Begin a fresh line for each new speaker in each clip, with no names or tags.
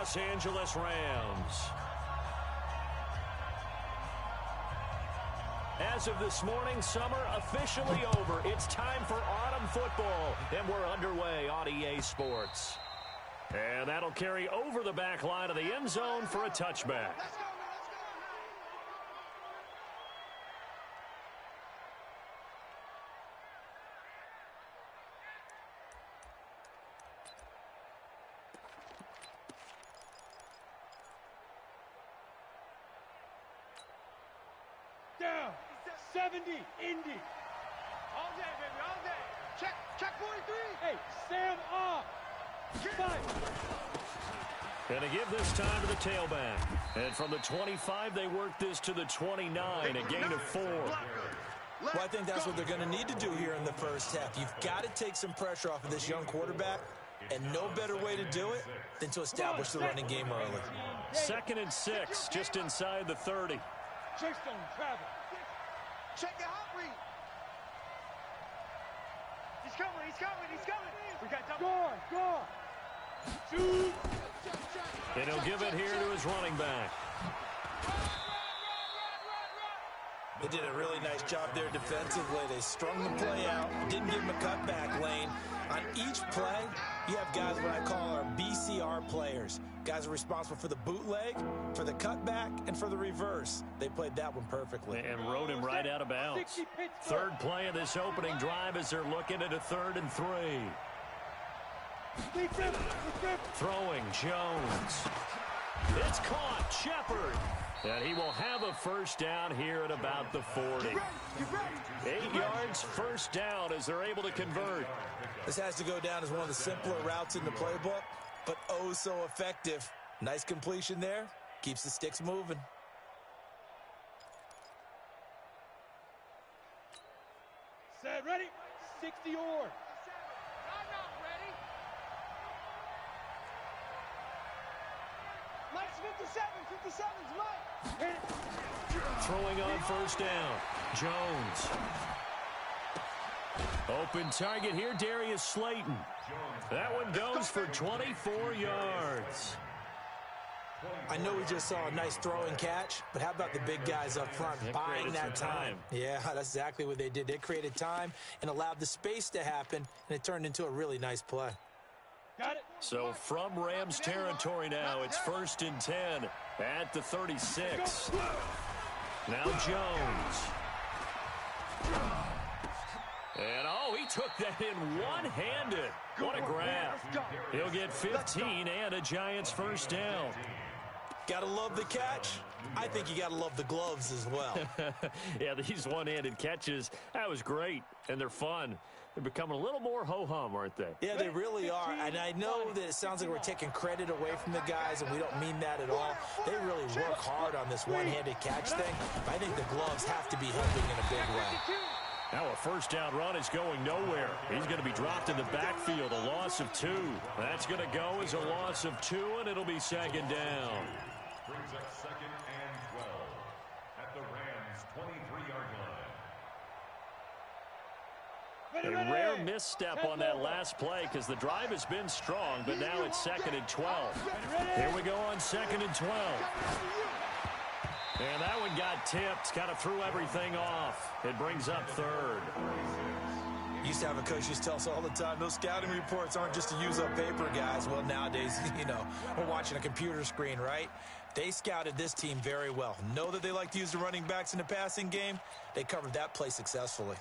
Los Angeles Rams. As of this morning, summer officially over. It's time for autumn football, and we're underway on EA Sports. And that'll carry over the back line of the end zone for a touchback.
Down. 70, Indy.
All day, baby, all day. Check 43.
Hey, Sam off. 5.
And to give this time to the tailback. And from the 25, they work this to the 29, a gain of 4.
Well, I think that's what they're going to need to do here in the first half. You've got to take some pressure off of this young quarterback, and no better way to do it than to establish the running game early.
2nd and 6, just inside the 30.
Chase on travel.
Check your hot read. He's coming. We got double.
Gone. Shoot.
And he'll give it here to his running back.
They did a really nice job there defensively. They strung the play out, didn't give him a cutback lane. On each play, you have guys what I call our BCR players. Guys are responsible for the bootleg, for the cutback, and for the reverse. They played that one perfectly.
And rode him right out of bounds. 3rd play of this opening drive as they're looking at a 3rd and 3. Throwing Jones. It's caught. Shepard. And he will have a first down here at about the 40. 8 yards, first down as they're able to convert.
This has to go down as one of the simpler routes in the playbook, but oh so effective. Nice completion there. Keeps the sticks moving.
Set, ready? 60 or.
I'm not ready. Mike's 57's Mike.
Throwing on first down. Jones. Open target here, Darius Slayton. That one goes for 24 yards.
I know we just saw a nice throw and catch, but how about the big guys up front buying that time? Yeah, that's exactly what they did. They created time and allowed the space to happen, and it turned into a really nice play.
Got it.
So from Rams territory now, it's 1st and 10 at the 36. Now Jones. And, he took that in one-handed. What a grab. He'll get 15 and a Giants first down.
Gotta love the catch. I think you gotta love the gloves as well.
Yeah, these one-handed catches, that was great, and they're fun. They're becoming a little more ho-hum, aren't they?
Yeah, they really are, and I know that it sounds like we're taking credit away from the guys, and we don't mean that at all. They really work hard on this one-handed catch thing. I think the gloves have to be helping in a big way.
Now a first down run is going nowhere. He's going to be dropped in the backfield, a loss of 2. That's going to go as a loss of 2, and it'll be 2nd down.
Brings up 2nd and 12 at the Rams' 23-yard line.
A rare misstep on that last play because the drive has been strong, but now it's 2nd and 12. Here we go on 2nd and 12. And that one got tipped, kind of threw everything off. It brings up 3rd.
Used to have a coach used to tell us all the time, those scouting reports aren't just to use up paper, guys. Well, nowadays, we're watching a computer screen, right? They scouted this team very well. Know that they like to use the running backs in the passing game. They covered that play successfully.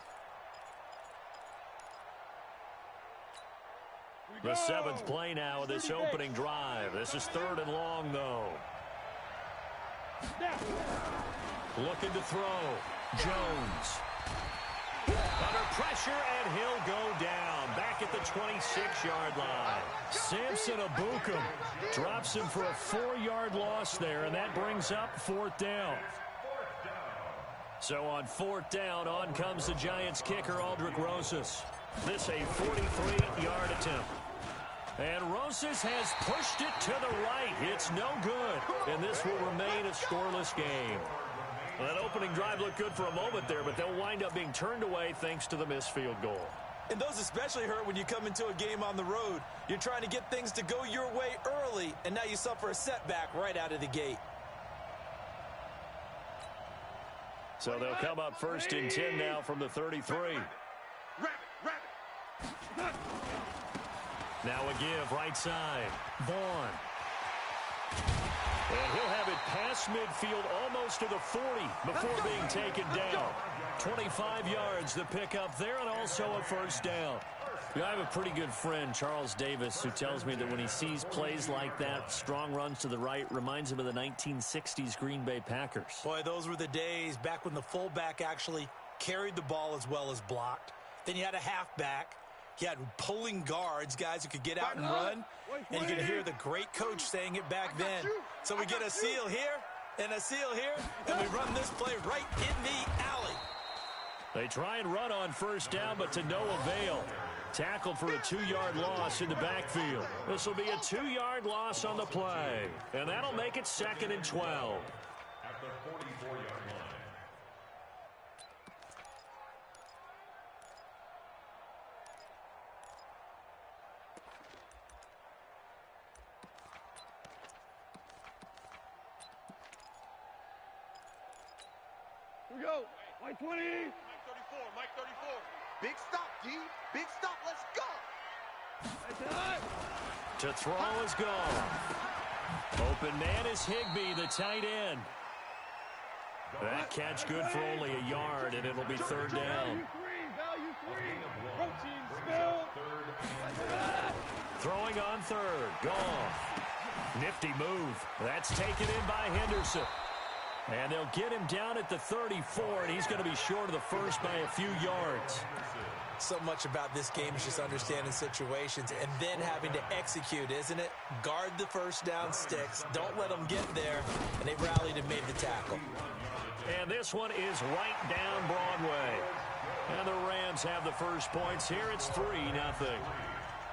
The 7th play now of this opening drive. This is 3rd and long, though. Looking to throw. Jones. Under pressure, and he'll go down. Back at the 26-yard line. Samson Abukum drops him for a 4-yard loss there, and that brings up 4th down. So on 4th down, on comes the Giants kicker, Aldrick Rosas. This a 43-yard attempt. And Rosas has pushed it to the right. It's no good. And this will remain a scoreless game. Well, that opening drive looked good for a moment there, but they'll wind up being turned away thanks to the missed field goal.
And those especially hurt when you come into a game on the road. You're trying to get things to go your way early, and now you suffer a setback right out of the gate.
So they'll come up first and 10 now from the 33. Now a give right side. Vaughn. And he'll have it past midfield almost to the 40 before being taken down. 25 yards the pickup there, and also a first down. You know, I have a pretty good friend, Charles Davis, who tells me that when he sees plays like that, strong runs to the right, reminds him of the 1960s Green Bay Packers.
Boy, those were the days back when the fullback actually carried the ball as well as blocked. Then you had a halfback. You had pulling guards, guys who could get out and run. And you could hear the great coach saying it back then. So we get a seal here and a seal here, and we run this play right in the alley.
They try and run on first down, but to no avail. Tackled for a 2-yard loss in the backfield. This will be a 2-yard loss on the play. And that'll make it 2nd and 12.
At the 44-yard line.
Here we go. Mike 20.
Mike 34, Mike 34. Big stop, D. Big stop. Let's go.
To throw is gone. Open man is Higbee, the tight end. That catch good for only a yard, and it'll be 3rd down.
Value 3. Protein spill.
Throwing on 3rd. Gone. Nifty move. That's taken in by Henderson. And they'll get him down at the 34, and he's going to be short of the first by a few yards.
So much about this game is just understanding situations and then having to execute, isn't it? Guard the first down sticks. Don't let them get there. And they rallied and made the tackle.
And this one is right down Broadway. And the Rams have the first points here. It's 3-0.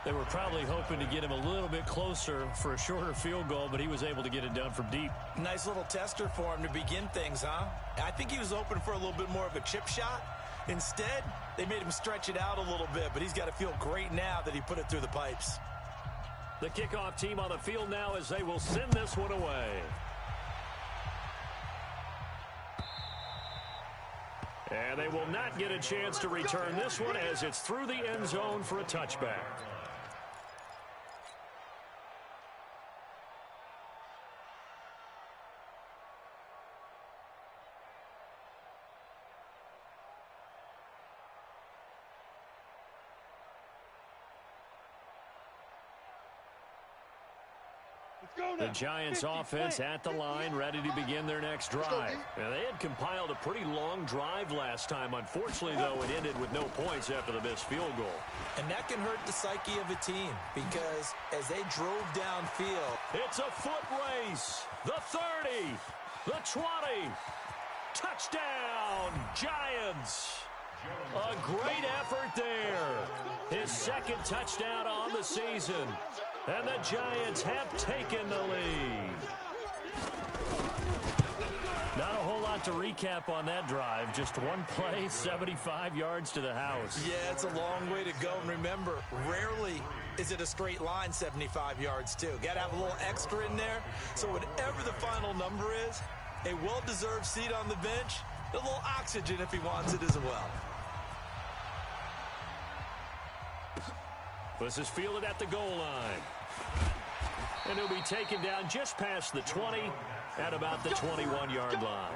They were probably hoping to get him a little bit closer for a shorter field goal, but he was able to get it done from deep.
Nice little tester for him to begin things, huh? I think he was open for a little bit more of a chip shot. Instead, they made him stretch it out a little bit, but he's got to feel great now that he put it through the pipes.
The kickoff team on the field now as they will send this one away. And they will not get a chance to return this one as it's through the end zone for a touchback. The Giants offense at the line, ready to begin their next drive. Now, they had compiled a pretty long drive last time. Unfortunately, though, it ended with no points after the missed field goal.
And that can hurt the psyche of a team because as they drove downfield.
It's a foot race. The 30, the 20. Touchdown, Giants. A great effort there. His 2nd touchdown on the season. And the Giants have taken the lead. Not a whole lot to recap on that drive. Just one play, 75 yards to the house.
Yeah, it's a long way to go. And remember, rarely is it a straight line 75 yards, too. Got to have a little extra in there. So whatever the final number is, a well-deserved seat on the bench, a little oxygen if he wants it as well.
This is fielded at the goal line. And he'll be taken down just past the 20 at about the 21-yard line.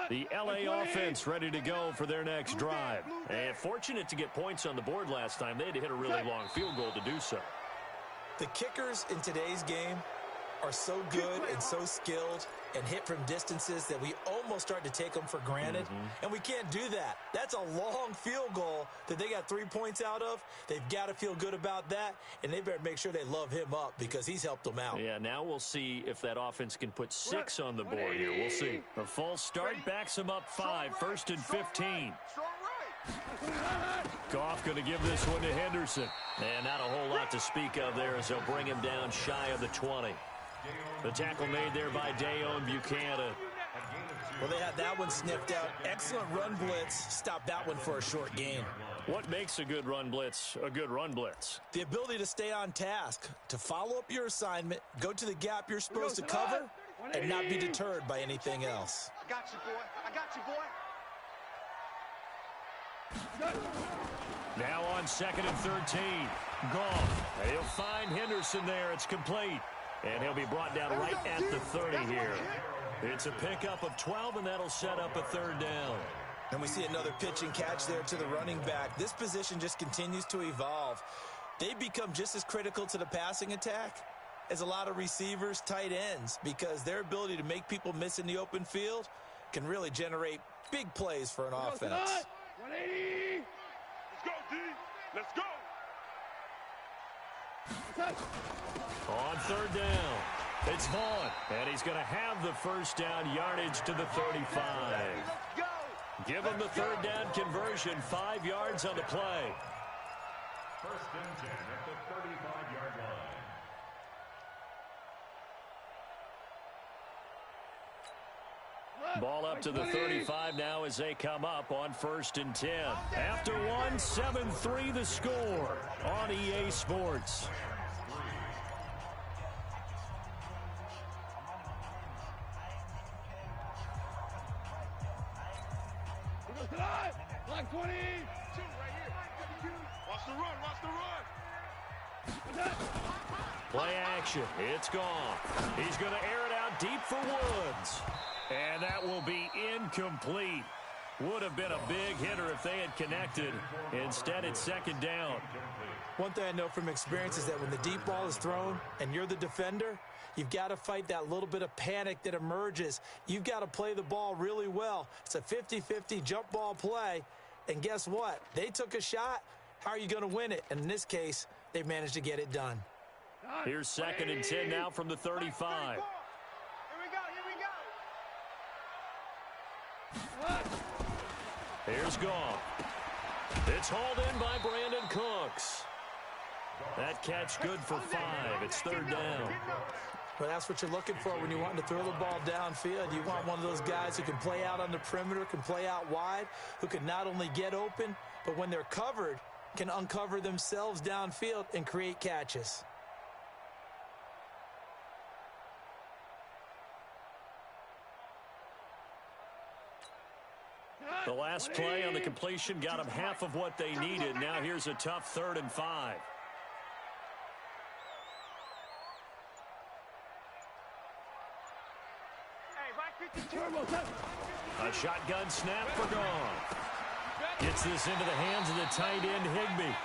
The LA offense ready to go for their next drive. And fortunate to get points on the board last time. They had to hit a really long field goal to do so.
The kickers in today's game are so good and so skilled and hit from distances that we almost start to take them for granted. And we can't do that. That's a long field goal that they got 3 points out of. They've got to feel good about that, and they better make sure they love him up because he's helped them out.
Yeah, now we'll see if that offense can put 6 on the board here. We'll see. A false start backs him up 5, 1st and 15.
Strong right.
Goff going to give this one to Henderson. And not a whole lot to speak of there as they'll bring him down shy of the 20. The tackle made there by Dayon Buchanan.
Well, they had that one sniffed out. Excellent run blitz. Stop that one for a short gain.
What makes a good run blitz a good run blitz?
The ability to stay on task, to follow up your assignment, go to the gap you're supposed to cover, and not be deterred by anything else.
I got you, boy. I got you, boy.
Now on 2nd and 13. Goff. He'll find Henderson there. It's complete. And he'll be brought down right at the 30 here. It's a pickup of 12, and that'll set up a 3rd down.
And we see another pitch and catch there to the running back. This position just continues to evolve. They become just as critical to the passing attack as a lot of receivers, tight ends, because their ability to make people miss in the open field can really generate big plays for an offense.
180.
Let's go, D. Let's go.
On 3rd down, it's Vaughn, and he's going to have the 1st down yardage to the 35.
Let's go.
Give him the 3rd down conversion, 5 yards on the play.
1st and 10 at the 35-yard line.
Ball up to the 35 now as they come up on 1st and 10. After one, 7-3 the score on EA Sports.
Block 20. 2 right here.
Watch the run. Watch the run.
Play action. It's gone. He's going to air it out deep for Woods. And that will be incomplete. Would have been a big hitter if they had connected. Instead, it's 2nd down.
One thing I know from experience is that when the deep ball is thrown and you're the defender, you've got to fight that little bit of panic that emerges. You've got to play the ball really well. It's a 50-50 jump ball play. And guess what? They took a shot. How are you going to win it? And in this case, they've managed to get it done.
Here's 2nd and 10 now from the 35.
Here we go.
Here's Goff. It's hauled in by Brandon Cooks. That catch good for 5. It's 3rd down.
Well, that's what you're looking for when you're wanting to throw the ball downfield. You want one of those guys who can play out on the perimeter, can play out wide, who can not only get open, but when they're covered, can uncover themselves downfield and create catches.
The last play on the completion got them half of what they needed. Now here's a tough 3rd and 5. A shotgun snap for Goff. Gets this into the hands of the tight end, Higbee.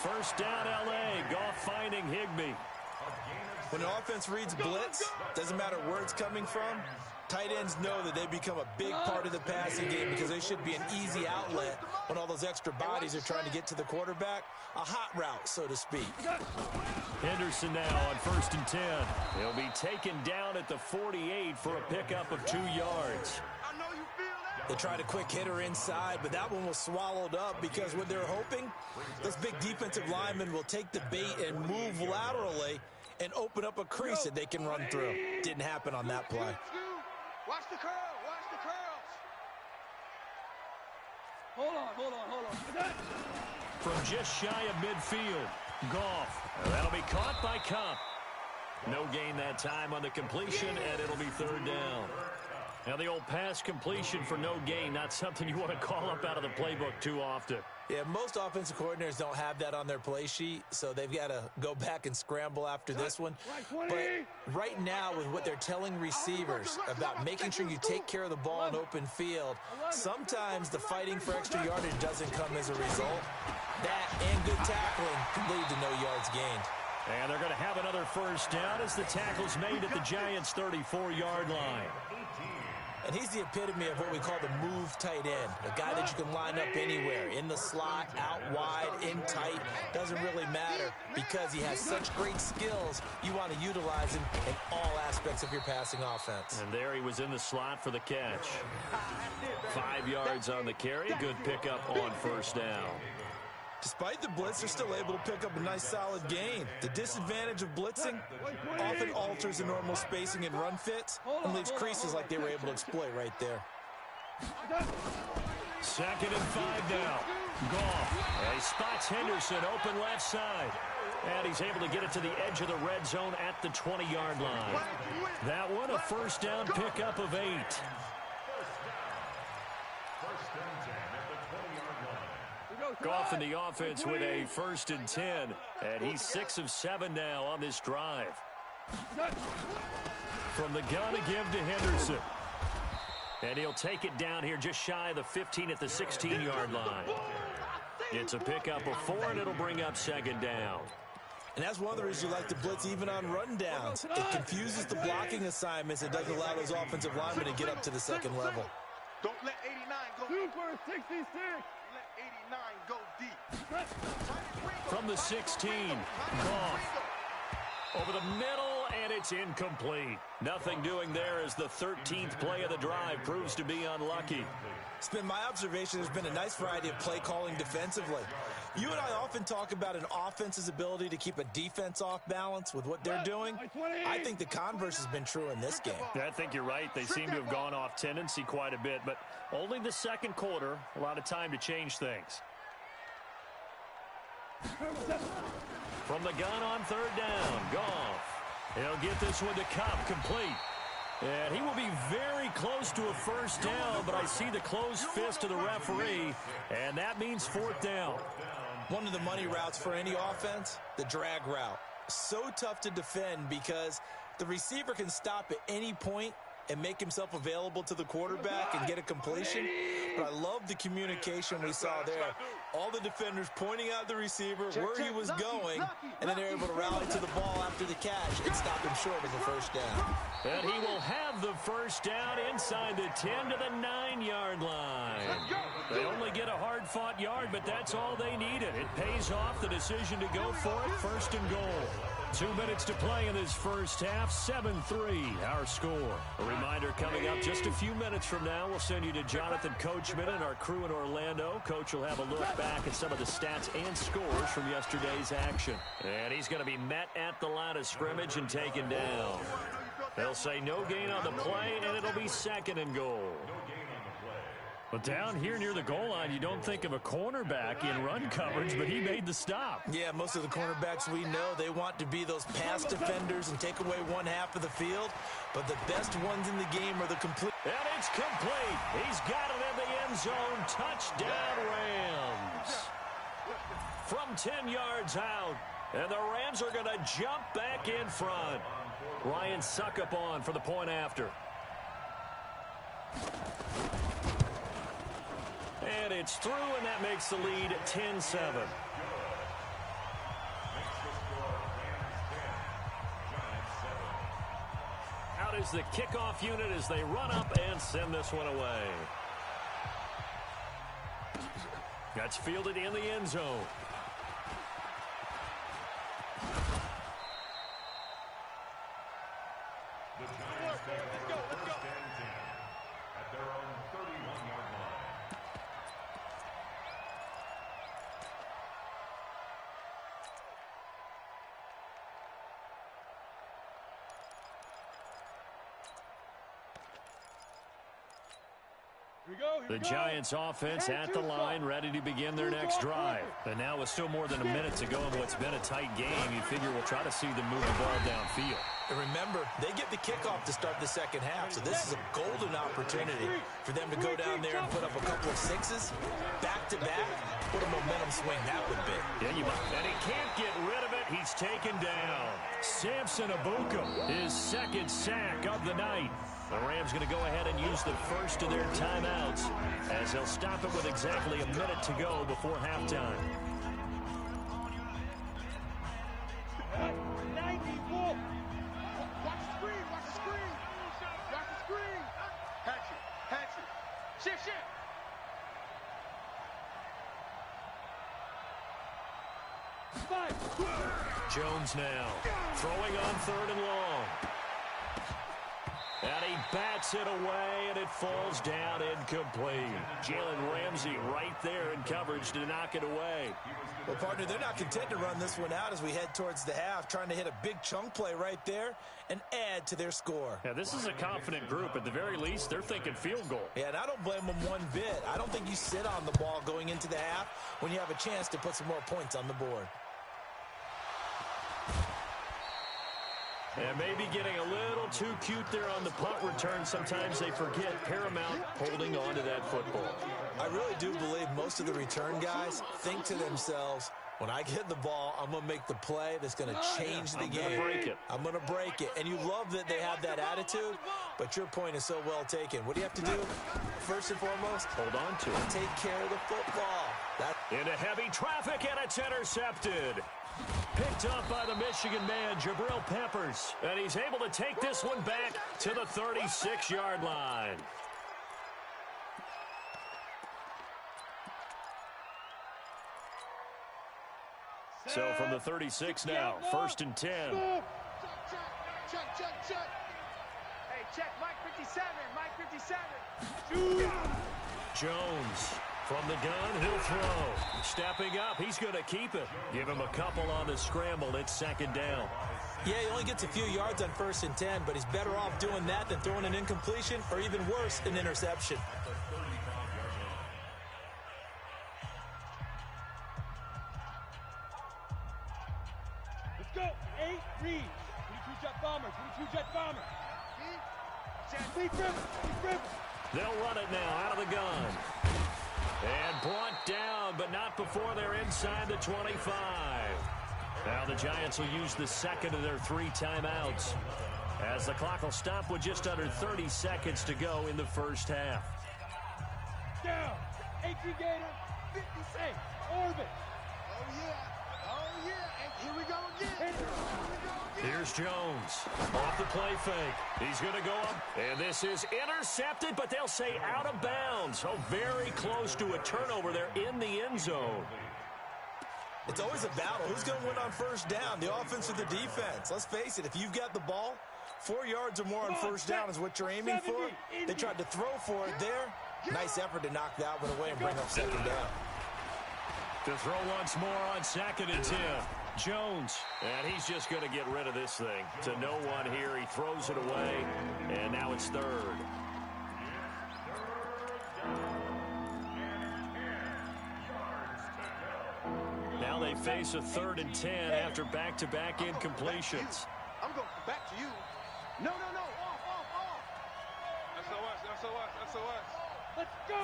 1st down, L.A. Goff finding Higbee.
When an offense reads blitz, doesn't matter where it's coming from, tight ends know that they become a big part of the passing game because they should be an easy outlet when all those extra bodies are trying to get to the quarterback. A hot route, so to speak.
Henderson now on 1st and 10. He'll be taken down at the 48 for a pickup of 2 yards.
I know you feel that.
They tried a quick hitter inside, but that one was swallowed up because what they're hoping, those big defensive linemen will take the bait and move laterally and open up a crease that they can run through. Didn't happen on that play.
Watch the curl. Watch the curls.
Hold on.
From just shy of midfield, Goff. That'll be caught by Cup. No gain that time on the completion, and it'll be 3rd down. Now the old pass completion for no gain, not something you want to call up out of the playbook too often.
Yeah, most offensive coordinators don't have that on their play sheet, so they've got to go back and scramble after this one. But right now, with what they're telling receivers about making sure you take care of the ball in open field, sometimes the fighting for extra yardage doesn't come as a result. That and good tackling can lead to no yards gained.
And they're going to have another 1st down as the tackle's made at the Giants' 34-yard line.
And he's the epitome of what we call the move tight end, a guy that you can line up anywhere, in the slot, out wide, in tight, doesn't really matter because he has such great skills. You want to utilize him in all aspects of your passing offense.
And there he was in the slot for the catch. 5 yards on the carry, good pickup on first down.
Despite the blitz, they're still able to pick up a nice solid gain. The disadvantage of blitzing often alters the normal spacing and run fits and leaves creases like they were able to exploit right there.
2nd and 5 now. Goff. He spots Henderson open left side. And he's able to get it to the edge of the red zone at the 20-yard line. That one, a first down pickup of 8. Goff in the offense with a 1st and 10. And he's 6 of 7 now on this drive. From the gun to give to Henderson. And he'll take it down here just shy of the 15 at the 16-yard line. It's a pickup of 4, and it'll bring up 2nd down.
And that's one of the reasons you like to blitz even on rundowns. It confuses the blocking assignments. It doesn't allow those offensive linemen to get up to the 2nd level.
Don't let 89 go.
Super 66.
Let 89 go deep.
From the 16, Goff. Over the middle, and it's incomplete. Nothing doing there as the 13th play of the drive proves to be unlucky.
It's been my observation there's been a nice variety of play calling defensively. You and I often talk about an offense's ability to keep a defense off balance with what they're doing. I think the converse has been true in this game.
I think you're right. They seem to have gone off tendency quite a bit, but only the 2nd quarter, a lot of time to change things. From the gun on 3rd down, Goff. He'll get this one to Cup, complete. And he will be very close to a first down, but I see the closed fist of the referee, and that means 4th down.
One of the money routes for any offense, the drag route. So tough to defend because the receiver can stop at any point and make himself available to the quarterback and get a completion. But I love the communication we saw there. All the defenders pointing out the receiver where he was going, and then they're able to rally to the ball after the catch and stop him short of the first down.
And he will have the first down inside the 10 to the 9-yard line. They only get a hard-fought yard, but that's all they needed. It pays off the decision to go for it, 1st and goal. 2 minutes to play in this first half, 7-3, our score. A reminder coming up just a few minutes from now, we'll send you to Jonathan Coachman and our crew in Orlando. Coach will have a look back at some of the stats and scores from yesterday's action. And he's going to be met at the line of scrimmage and taken down. They'll say no gain on the play, and it'll be 2nd and goal. But down here near the goal line, you don't think of a cornerback in run coverage, but he made the stop.
Yeah, most of the cornerbacks we know, they want to be those pass defenders and take away one half of the field. But the best ones in the game are the complete.
And it's complete. He's got it in the end zone. Touchdown, Rams. From 10 yards out. And the Rams are going to jump back in front. Ryan Suckup on for the point after. And it's through, and that makes the lead 10-7. Out is the kickoff unit as they run up and send this one away. That's fielded in the end zone.
At their own 31-yard line.
The Giants offense at the line, ready to begin their next drive. And now with still more than a minute to go in what's been a tight game, you figure we'll try to see them move the ball downfield.
And remember, they get the kickoff to start the second half, so this is a golden opportunity for them to go down there and put up a couple of sixes back-to-back. What a momentum swing that would be.
Yeah, you might. And he can't get rid of it. He's taken down. Samson Abukum, his 2nd sack of the night. The Rams going to go ahead and use the first of their timeouts as they'll stop it with exactly a minute to go before halftime.
94. Watch the screen. Watch the screen. Watch the screen. Catch it.
Jones now throwing on 3rd and long. And he bats it away, and it falls down incomplete. Jalen Ramsey right there in coverage to knock it away.
Well, partner, they're not content to run this one out as we head towards the half, trying to hit a big chunk play right there and add to their score.
Yeah, this is a confident group. At the very least, they're thinking field goal.
Yeah, and I don't blame them one bit. I don't think you sit on the ball going into the half when you have a chance to put some more points on the board.
And maybe getting a little too cute there on the punt return. Sometimes they forget paramount holding on to that football.
I really do believe most of the return guys think to themselves, when I get the ball, I'm going to make the play that's going to change the game.
I'm going to break it.
I'm going to break it. And you love that they have that attitude, but your point is so well taken. What do you have to do? First and foremost,
hold on to it.
Take care of the football.
Into heavy traffic, and it's intercepted. Picked up by the Michigan man, Jabril Peppers. And he's able to take this one back to the 36-yard line. So from the 36 now, 1st and 10.
Check. Hey, check, Mike 57, Mike 57.
Jones from the gun, he'll throw. Stepping up, he's going to keep it. Give him a couple on the scramble. It's 2nd down.
Yeah, he only gets a few yards on 1st and 10, but he's better off doing that than throwing an incompletion or even worse, an interception.
Let's go. 8 reads. 22-jet bomber. 22-jet bomber.
They'll run it now out of the gun. And brought down, but not before they're inside the 25. Now the Giants will use the 2nd of their 3 timeouts, as the clock will stop with just under 30 seconds to go in the 1st half.
Down. 18 Gator. 56. Orbit.
Oh, yeah. And here we go again.
Here's Jones off the play fake. He's going to go up, and this is intercepted, but they'll say out of bounds. Oh, very close to a turnover there in the end zone.
It's always a battle. Who's going to win on 1st down, the offense or the defense? Let's face it, if you've got the ball, 4 yards or more on 1st down is what you're aiming for. They tried to throw for it there. Nice effort to knock that one away and bring up 2nd down.
To throw once more on 2nd and 10. Jones, and he's just going to get rid of this thing. To no one here, he throws it away, and now it's 3rd. Now they face a 3rd and 10 after back-to-back incompletions.
I'm going back to you. No. Off. SOS.
Let's go.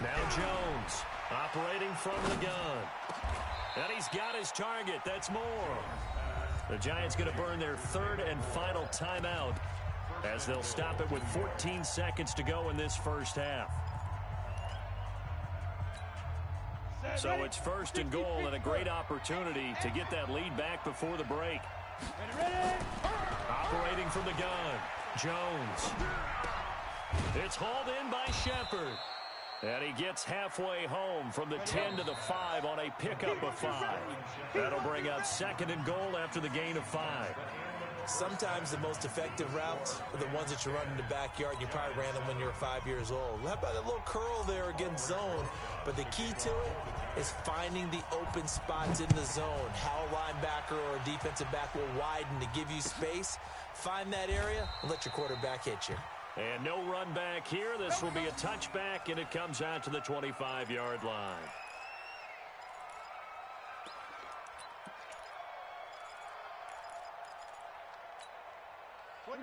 Now Jones operating from the gun. And he's got his target. That's more. The Giants going to burn their 3rd and final timeout as they'll stop it with 14 seconds to go in this 1st half. So it's 1st and goal and a great opportunity to get that lead back before the break. Operating from the gun, Jones. It's hauled in by Shepard. And he gets halfway home from the 10 to the 5 on a pickup of 5. That'll bring up 2nd and goal after the gain of 5.
Sometimes the most effective routes are the ones that you run in the backyard. You probably ran them when you were 5 years old. How about that little curl there against zone? But the key to it is finding the open spots in the zone. How a linebacker or a defensive back will widen to give you space. Find that area and let your quarterback hit you.
And no run back here. This will be a touchback, and it comes out to the 25-yard line.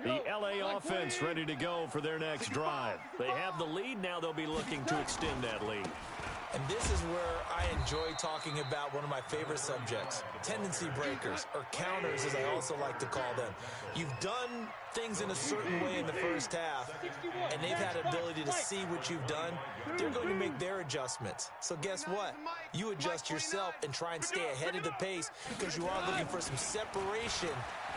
The LA offense ready to go for their next drive. They have the lead. Now they'll be looking to extend that lead.
And this is where I enjoy talking about one of my favorite subjects, tendency breakers, or counters as I also like to call them. You've done things in a certain way in the 1st half, and they've had ability to see what you've done. They're going to make their adjustments. So guess what? You adjust yourself and try and stay ahead of the pace because you are looking for some separation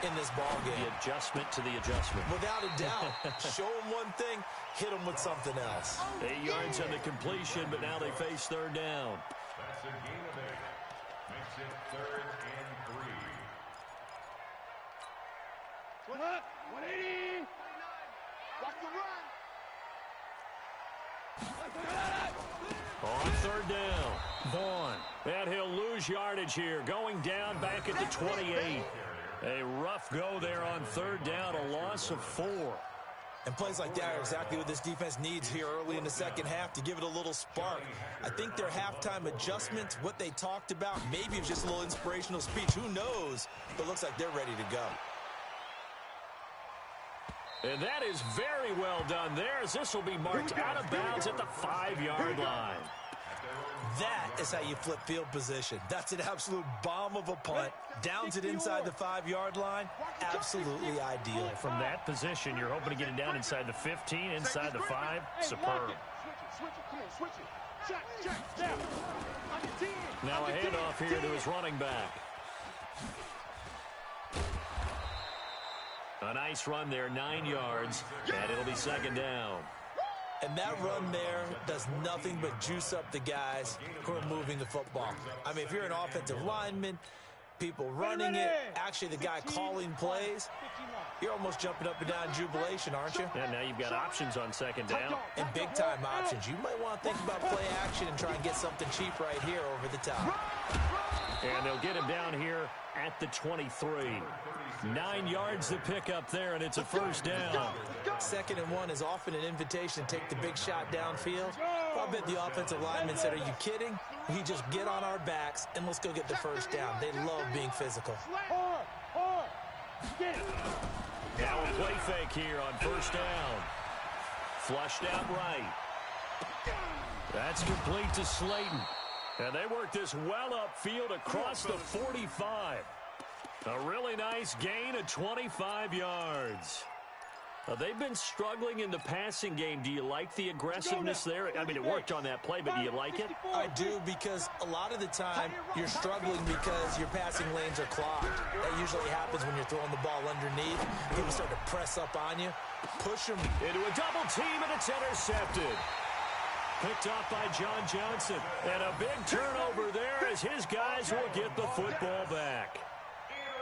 in this ball game.
The adjustment to the adjustment.
Without a doubt. Show them one thing, hit them with something else.
8 yards on the completion, but now they face 3rd down.
That's a gain of 8. Makes it 3rd and 3.
180.
Watch the run.
On third down, Vaughn. And he'll lose yardage here, going down back at the 28. A rough go there on third down, a loss of 4.
And plays like that are exactly what this defense needs here early in the second half to give it a little spark. I think their halftime adjustments, what they talked about, maybe it's just a little inspirational speech. Who knows? But it looks like they're ready to go.
And that is very well done there, as this will be marked out of bounds at the 5-yard line.
That is how you flip field position. That's an absolute bomb of a punt. Downs it inside the 5-yard line. Absolutely ideal.
From that position, you're hoping to get it down inside the 15, inside the 5. Superb.
Switch it. Come on, switch it. Check. Down. On your team.
Now a handoff here to his running back. A nice run there, 9 yards, and it'll be second down.
And that run there does nothing but juice up the guys who are moving the football. I mean, if you're an offensive lineman, people running it, actually the guy calling plays, you're almost jumping up and down jubilation, aren't you?
And now you've got options on second down.
And big-time options. You might want to think about play action and try and get something cheap right here over the top.
And they'll get him down here at the 23. 9 yards to pick up there, and it's a first down.
2nd and 1 is often an invitation to take the big shot downfield. I bet the offensive lineman said, are you kidding? We just get on our backs and let's go get the first down. They love being physical.
Hard. Get it.
Now a play fake here on first down. Flushed out right. That's complete to Slayton. And they work this well upfield across the 45. A really nice gain of 25 yards. They've been struggling in the passing game. Do you like the aggressiveness there? I mean, it worked on that play, but do you like it?
I do, because a lot of the time you're struggling because your passing lanes are clogged. That usually happens when you're throwing the ball underneath. People start to press up on you, push them
into a double team, and it's intercepted. Picked off by John Johnson. And a big turnover there as his guys will get the football back.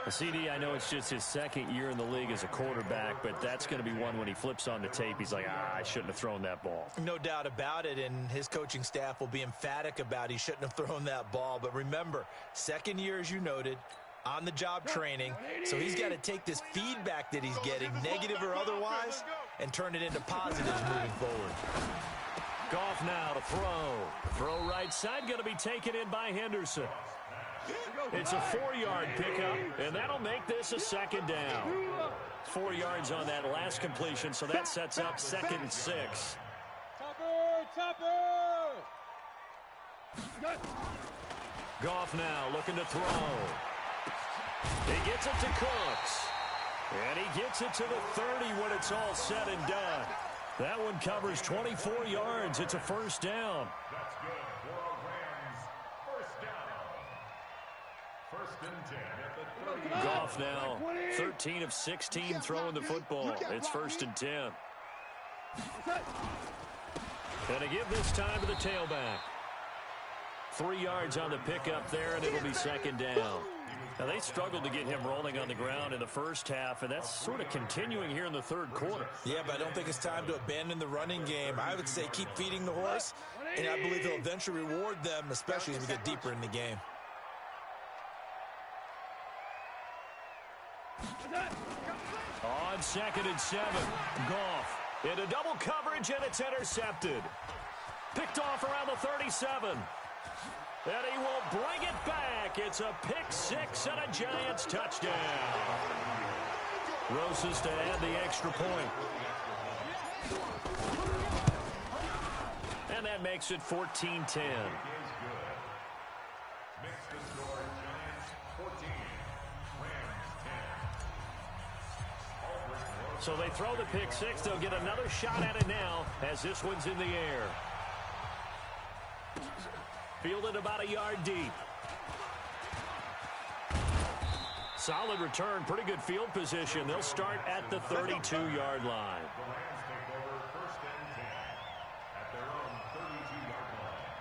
CD, I know it's just his 2nd year in the league as a quarterback, but that's going to be one when he flips on the tape. He's like, I shouldn't have thrown that ball.
No doubt about it, and his coaching staff will be emphatic about he shouldn't have thrown that ball. But remember, 2nd year, as you noted, on-the-job training, so he's got to take this feedback that he's getting, negative or otherwise, and turn it into positives moving forward.
Goff now to throw. Throw right side, going to be taken in by Henderson. It's a 4-yard pickup, and that'll make this a second down. 4 yards on that last completion, so that sets up 2nd and 6.
Topper!
Goff now looking to throw. He gets it to Cooks. And he gets it to the 30 when it's all said and done. That one covers 24 yards. It's a first down.
That's good for a Rams first down. First and 10 at the 30.
Goff now 13 of 16 throwing the football. It's 1st and 10. And to give this time to the tailback. 3 yards on the pickup there, and it'll be 2nd down. Now, they struggled to get him rolling on the ground in the first half, and that's sort of continuing here in the 3rd quarter.
Yeah, but I don't think it's time to abandon the running game. I would say keep feeding the horse, and I believe he'll eventually reward them, especially as we get deeper in the game.
On 2nd and 7, Goff into double coverage, and it's intercepted. Picked off around the 37. And he will bring it back. It's a pick-6 and a Giants touchdown. Rosas to add the extra point. And that makes it 14-10.
Makes the score Giants 14, Rams 10.
So they throw the pick-6. They'll get another shot at it now as this one's in the air. Fielded about a yard deep. Solid return, pretty good field position. They'll start at the 32-yard line.
The Rams take over 1st and 10 at their own 32-yard line.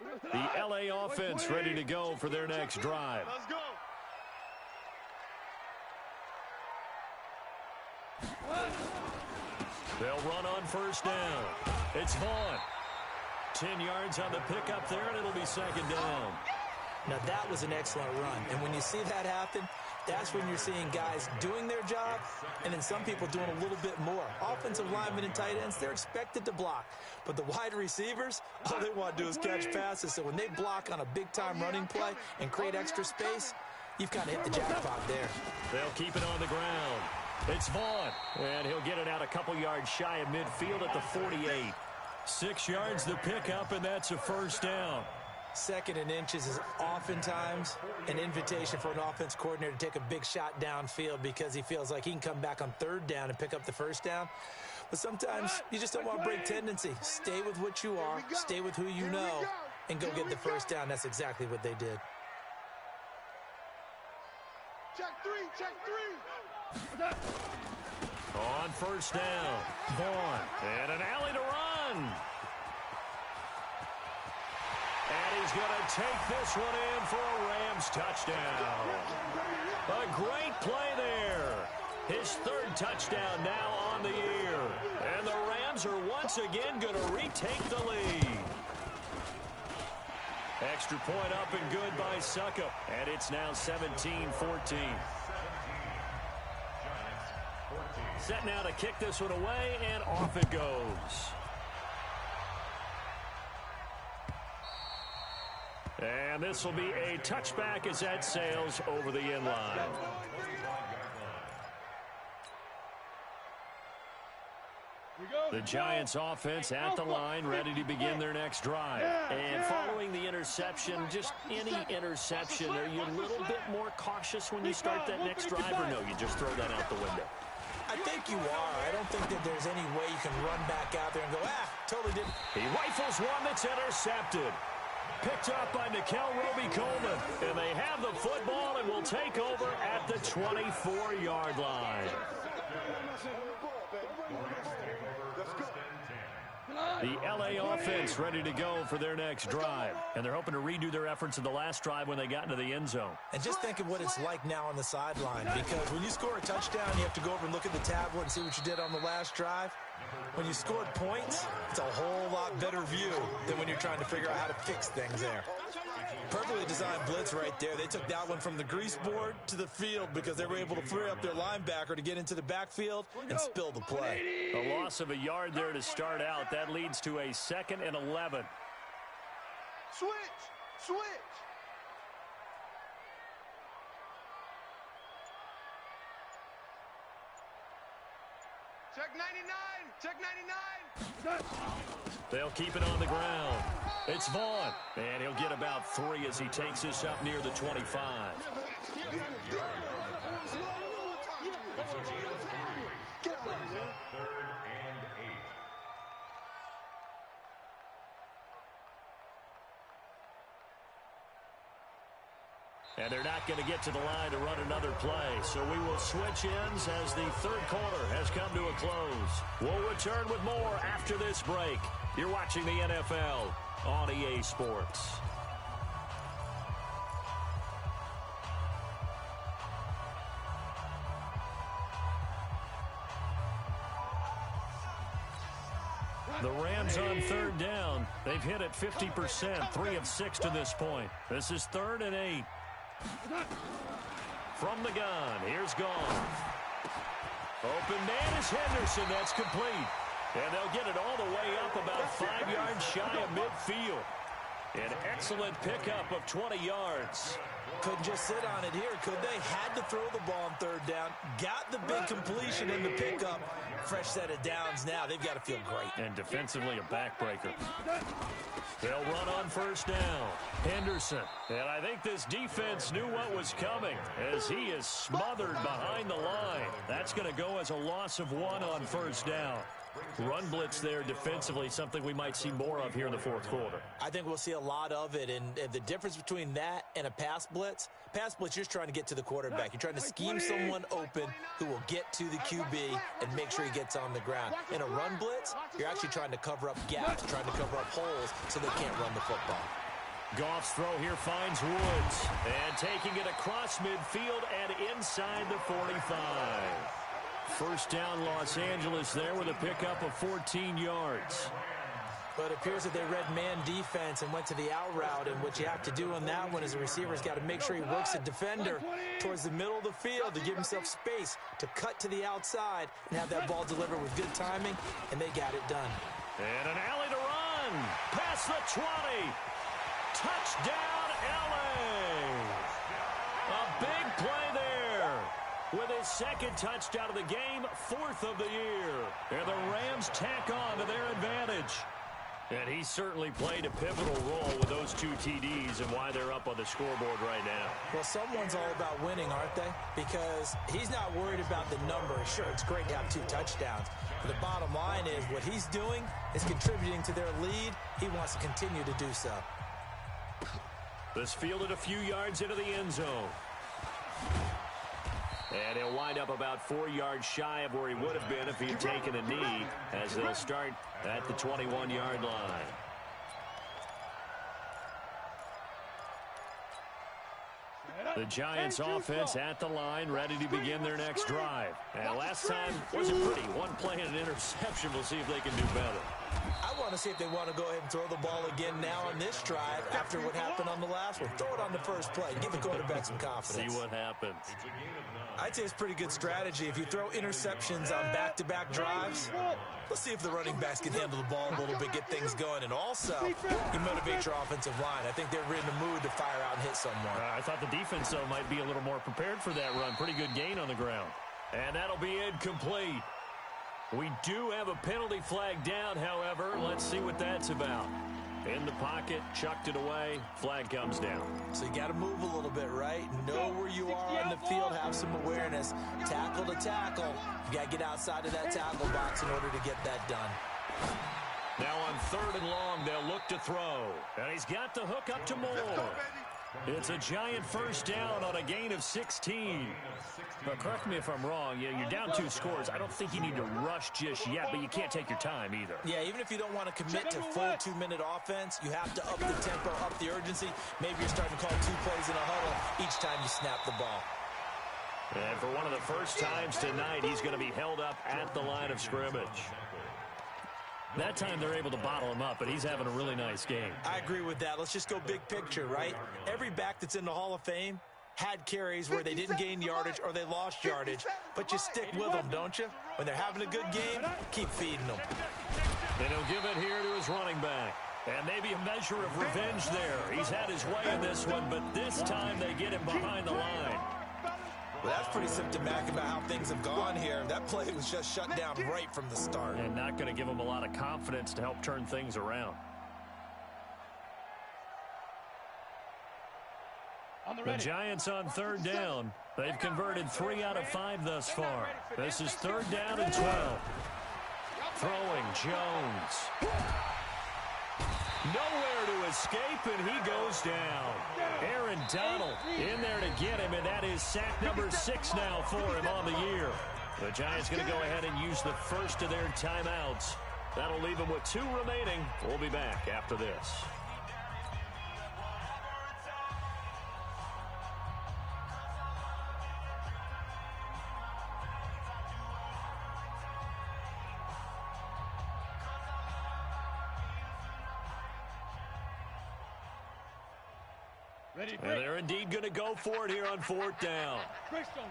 The LA offense ready to go for their next drive.
Let's go.
They'll run on first down. It's Vaughn. 10 yards on the pickup there, and it'll be second down.
Now, that was an excellent run. And when you see that happen, that's when you're seeing guys doing their job and then some people doing a little bit more. Offensive linemen and tight ends, they're expected to block. But the wide receivers, all they want to do is catch passes. So when they block on a big-time running play and create extra space, you've kind of hit the jackpot there.
They'll keep it on the ground. It's Vaughn, and he'll get it out a couple yards shy of midfield at the 48. 6 yards the pickup, and that's a first down.
Second and inches is oftentimes an invitation for an offense coordinator to take a big shot downfield because he feels like he can come back on third down and pick up the first down. But sometimes you just don't want to break tendency. Stay with what you are, stay with who you know, and go get the first down. That's exactly what they did.
Check three.
On first down, Vaughn, and an alley to run. And he's going to take this one in for a Rams touchdown. A great play there. His third touchdown now on the year. And the Rams are once again going to retake the lead. Extra point up and good by Suckup. And it's now 17-14. Set now to kick this one away, and off it goes. And this will be a touchback as that sails over the end line. The Giants offense at the line, ready to begin their next drive. And following the interception, just any interception, are you a little bit more cautious when you start that next drive, or no, you just throw that out the window?
I think you are. I don't think that there's any way you can run back out there and go, totally didn't.
He rifles one that's intercepted. Picked up by Nickel Roby-Coleman. And they have the football and will take over at the 24-yard line. The LA offense ready to go for their next drive. And they're hoping to redo their efforts in the last drive when they got into the end zone.
And just think of what it's like now on the sideline. Because when you score a touchdown, you have to go over and look at the tablet and see what you did on the last drive. When you scored points, it's a whole lot better view than when you're trying to figure out how to fix things there. Perfectly designed blitz right there. They took that one from the grease board to the field because they were able to free up their linebacker to get into the backfield and spill the play.
A loss of a yard there to start out. That leads to a 2nd and 11.
Switch. Check 99.
They'll keep it on the ground. It's Vaughn, and he'll get about 3 as he takes this up near the 25. And they're not going to get to the line to run another play. So we will switch ends as the third quarter has come to a close. We'll return with more after this break. You're watching the NFL on EA Sports. The Rams on third down. They've hit it 50%, 3 of 6 to this point. This is 3rd and 8. From the gun, here's Gone. Open man is Henderson. That's complete. And they'll get it all the way up about 5 yards shy of midfield. An excellent pickup of 20 yards.
Couldn't just sit on it here, could they? Had to throw the ball on third down. Got the big completion in the pickup. Fresh set of downs now. They've got to feel great.
And defensively, a backbreaker. They'll run on first down. Henderson. And I think this defense knew what was coming as he is smothered behind the line. That's going to go as a loss of 1 on first down. Run blitz there defensively, something we might see more of here in the fourth quarter.
I think we'll see a lot of it, and the difference between that and a pass blitz, you're just trying to get to the quarterback. You're trying to scheme someone open who will get to the QB and make sure he gets on the ground. In a run blitz, you're actually trying to cover up gaps, trying to cover up holes so they can't run the football.
Goff's throw here finds Woods. And taking it across midfield and inside the 45. First down, Los Angeles there with a pickup of 14 yards.
But it appears that they read man defense and went to the out route, and what you have to do on that one is the receiver's got to make sure he works the defender towards the middle of the field to give himself space to cut to the outside and have that ball delivered with good timing, and they got it done.
And an alley to run. Past the 20. Touchdown, LA. A big play there. With his second touchdown of the game, 4th of the year. And the Rams tack on to their advantage. And he certainly played a pivotal role with those 2 TDs and why they're up on the scoreboard right now.
Well, someone's all about winning, aren't they? Because he's not worried about the number. Sure, it's great to have 2 touchdowns. But the bottom line is what he's doing is contributing to their lead. He wants to continue to do so.
This fielded a few yards into the end zone. And he'll wind up about 4 yards shy of where he would have been if he had taken a knee, as they'll start at the 21-yard line. The Giants offense at the line, ready to begin their next drive. And last time wasn't pretty. One play and an interception. We'll see if they can do better.
I want to see if they want to go ahead and throw the ball again now on this drive after what happened on the last one. Throw it on the first play. Give the quarterback some confidence.
See what happens.
I'd say it's pretty good strategy. If you throw interceptions on back-to-back drives, let's see if the running backs can handle the ball a little bit, get things going. And also, you motivate your offensive line. I think they're in the mood to fire out and hit someone.
I thought the defense, though, might be a little more prepared for that run. Pretty good gain on the ground. And that'll be incomplete. We do have a penalty flag down, however. Let's see what that's about. In the pocket, chucked it away, flag comes down.
So you got to move a little bit, right? Know where you are on the field, have some awareness. Tackle to tackle. You got to get outside of that tackle box in order to get that done.
Now on 3rd and long, they'll look to throw. And he's got the hook up to Moore. It's a giant first down on a gain of 16. But correct me if I'm wrong. Yeah, you're down 2 scores. I don't think you need to rush just yet, but you can't take your time either.
Yeah, even if you don't want to commit to full 2-minute offense, you have to up the tempo, up the urgency. Maybe you're starting to call 2 plays in a huddle each time you snap the ball.
And for one of the first times tonight, he's going to be held up at the line of scrimmage. That time they're able to bottle him up, but he's having a really nice game.
I agree with that. Let's just go big picture, right? Every back that's in the Hall of Fame had carries where they didn't gain yardage or they lost yardage, but you stick with them, don't you? When they're having a good game, keep feeding them.
And he'll give it here to his running back. And maybe a measure of revenge there. He's had his way in this one, but this time they get him behind the line.
Well, that's pretty symptomatic about how things have gone here. That play was just shut down right from the start.
And not going to give him a lot of confidence to help turn things around. The Giants on 3rd down. They've converted 3 out of 5 thus far. This is 3rd down and 12. Throwing Jones. Nowhere to escape, and he goes down. Aaron Donald in there to get him, and that is sack number 6 now for him on the year. The Giants going to go ahead and use the first of their timeouts. That'll leave them with 2 remaining. We'll be back after this. And they're indeed going to go for it here on 4th down.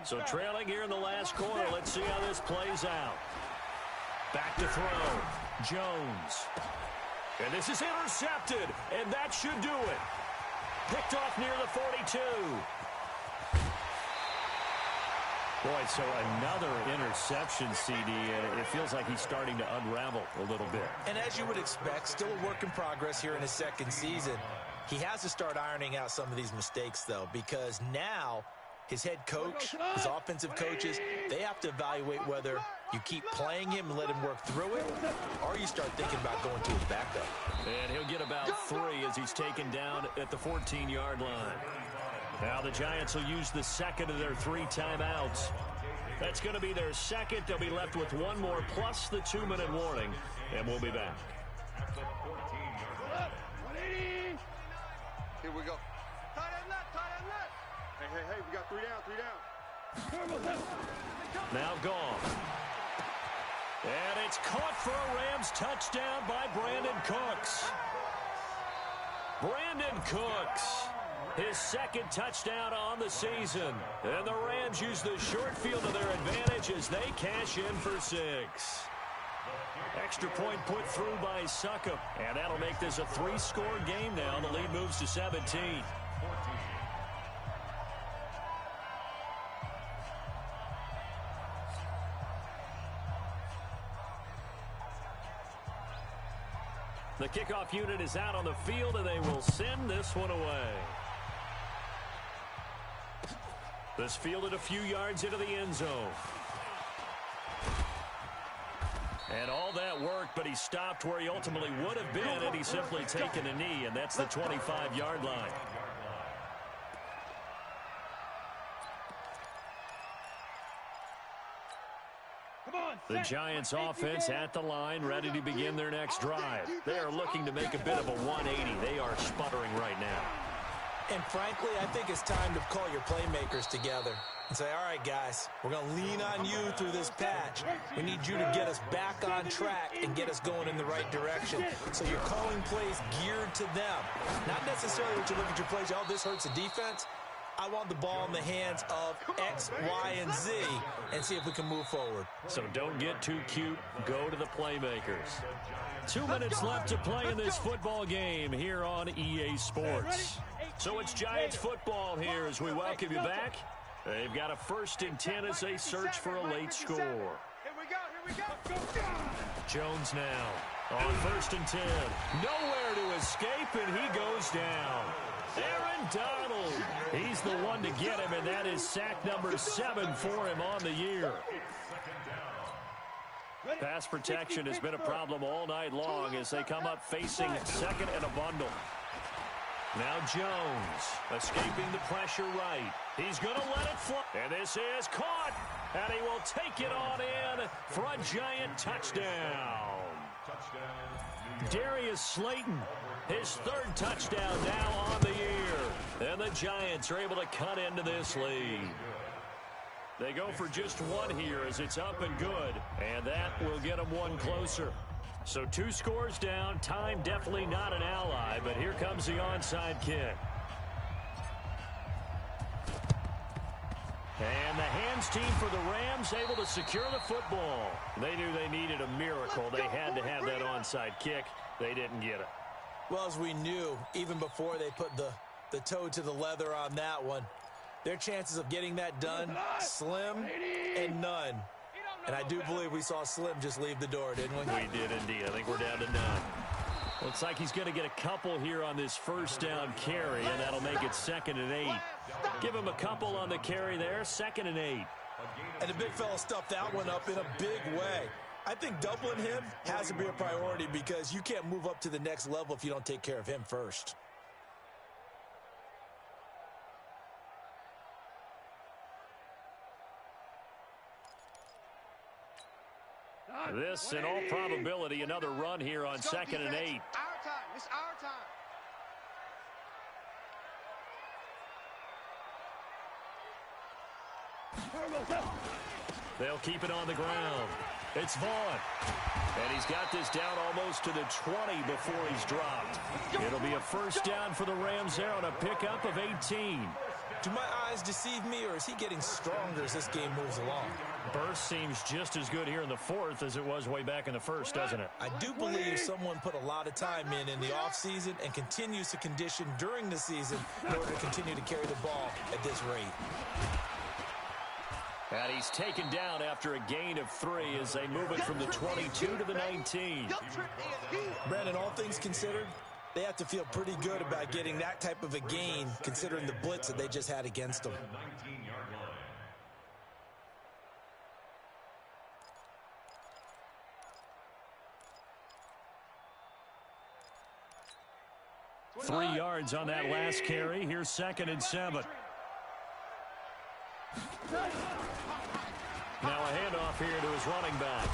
So trailing here in the last quarter. Let's see how this plays out. Back to throw. Jones. And this is intercepted. And that should do it. Picked off near the 42. Boy, so another interception, CD. It feels like he's starting to unravel a little bit.
And as you would expect, still a work in progress here in his 2nd season. He has to start ironing out some of these mistakes, though, because now his head coach, his offensive coaches, they have to evaluate whether you keep playing him and let him work through it, or you start thinking about going to his backup.
And he'll get about 3 as he's taken down at the 14-yard line. Now the Giants will use the 2nd of their 3 timeouts. That's going to be their 2nd. They'll be left with 1 more plus the 2-minute warning, and we'll be back.
Here we go. Tight end left, tight end left. Hey, we got 3 down, 3 down.
Now gone. And it's caught for a Rams touchdown by Brandon Cooks. Brandon Cooks, his second touchdown on the season. And the Rams use the short field to their advantage as they cash in for 6. Extra point put through by Succop. And that'll make this a 3-score game now. The lead moves to 17. The kickoff unit is out on the field, and they will send this one away. This fielded a few yards into the end zone. And all that worked, but he stopped where he ultimately would have been had he simply taken a knee, and that's the 25-yard line. The Giants offense at the line, ready to begin their next drive. They are looking to make a bit of a 180. They are sputtering right now.
And frankly, I think it's time to call your playmakers together and say, all right, guys, we're going to lean on you through this patch. We need you to get us back on track and get us going in the right direction. So you're calling plays geared to them. Not necessarily what you look at your plays, oh, this hurts the defense. I want the ball in the hands of X, Y, and Z and see if we can move forward.
So don't get too cute. Go to the playmakers. 2 minutes left to play in this football game here on EA Sports. So it's Giants football here as we welcome you back. They've got a 1st and 10 as they search for a late score.
Here we go.
Jones now on 1st and 10. Nowhere to escape, and he goes down. Aaron Donald, he's the one to get him, and that is sack number 7 for him on the year. Pass protection has been a problem all night long as they come up facing 2nd and a bundle. Now Jones escaping the pressure right. He's going to let it fly. And this is caught, and he will take it on in for a Giant touchdown. Darius Slayton, his 3rd touchdown now on the year. And the Giants are able to cut into this lead. They go for just 1 here as it's up and good, and that will get them 1 closer. So 2 scores down. Time definitely not an ally, but here comes the onside kick. And the hands team for the Rams able to secure the football. They knew they needed a miracle. They had to have that onside kick. They didn't get it.
Well, as we knew, even before they put the toe to the leather on that one, their chances of getting that done, slim and none. And I do believe we saw Slim just leave the door, didn't we?
We did indeed. I think we're down to 9. Looks like he's going to get a couple here on this 1st down carry, and that'll make it 2nd and 8. Give him a couple on the carry there, 2nd and 8.
And the big fella stuffed that one up in a big way. I think doubling him has to be a priority because you can't move up to the next level if you don't take care of him first.
This, in all probability, another run here on 2nd and 8.
Our time. It's our time.
They'll keep it on the ground. It's Vaughn. And he's got this down almost to the 20 before he's dropped. It'll be a 1st down for the Rams there on a pickup of 18.
Do my eyes deceive me, or is he getting stronger as this game moves along?
Burst seems just as good here in the 4th as it was way back in the 1st, doesn't it?
I do believe someone put a lot of time in the offseason and continues to condition during the season in order to continue to carry the ball at this rate.
And he's taken down after a gain of 3 as they move it from the 22 to the 19.
Brandon, all things considered, they have to feel pretty good about getting that type of a gain considering the blitz that they just had against them.
3 yards on that last carry. Here's 2nd and 7. Now a handoff here to his running back.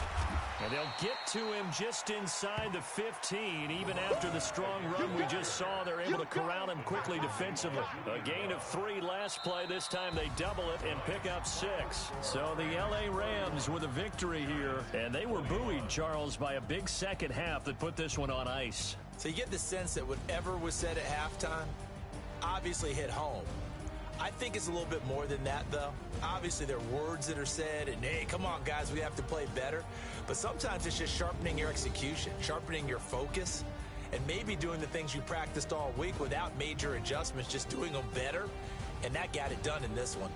And they'll get to him just inside the 15. Even after the strong run we just saw, they're able to corral him quickly defensively. A gain of 3 last play. This time they double it and pick up 6. So the L.A. Rams with a victory here. And they were buoyed, Charles, by a big second half that put this one on ice.
So you get the sense that whatever was said at halftime obviously hit home. I think it's a little bit more than that, though. Obviously, there are words that are said, and, hey, come on, guys, we have to play better. But sometimes it's just sharpening your execution, sharpening your focus, and maybe doing the things you practiced all week without major adjustments, just doing them better, and that got it done in this one.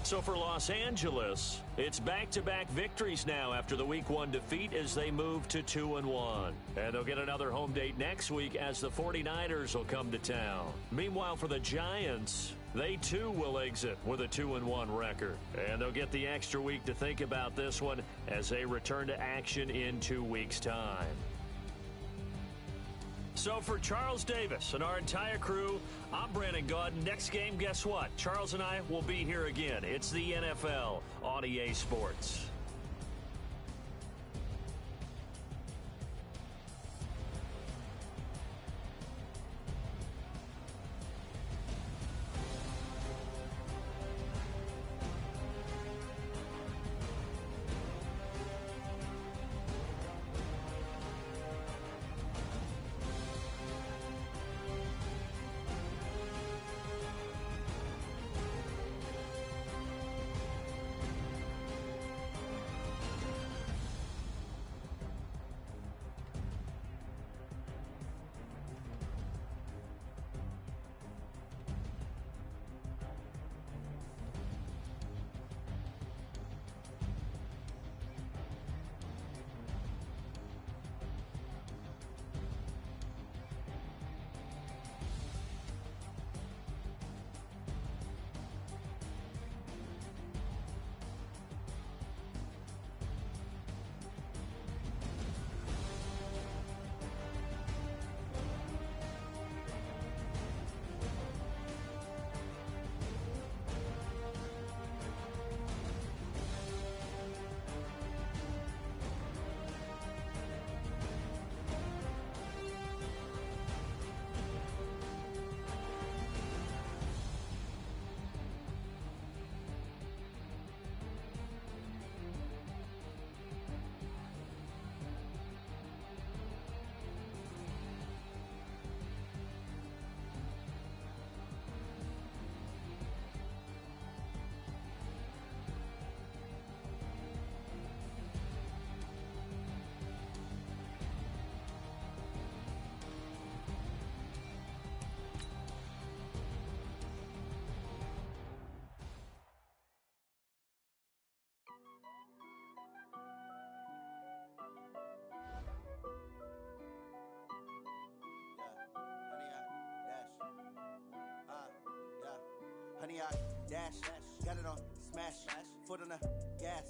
So for Los Angeles, it's back-to-back victories now after the Week 1 defeat as they move to 2-1. And they'll get another home date next week as the 49ers will come to town. Meanwhile, for the Giants, they too will exit with a 2-1 record. And they'll get the extra week to think about this one as they return to action in 2 weeks' time. So for Charles Davis and our entire crew, I'm Brandon Gaudin. Next game, guess what? Charles and I will be here again. It's the NFL on EA Sports.
Honey, I dash, got it on smash, foot on the gas.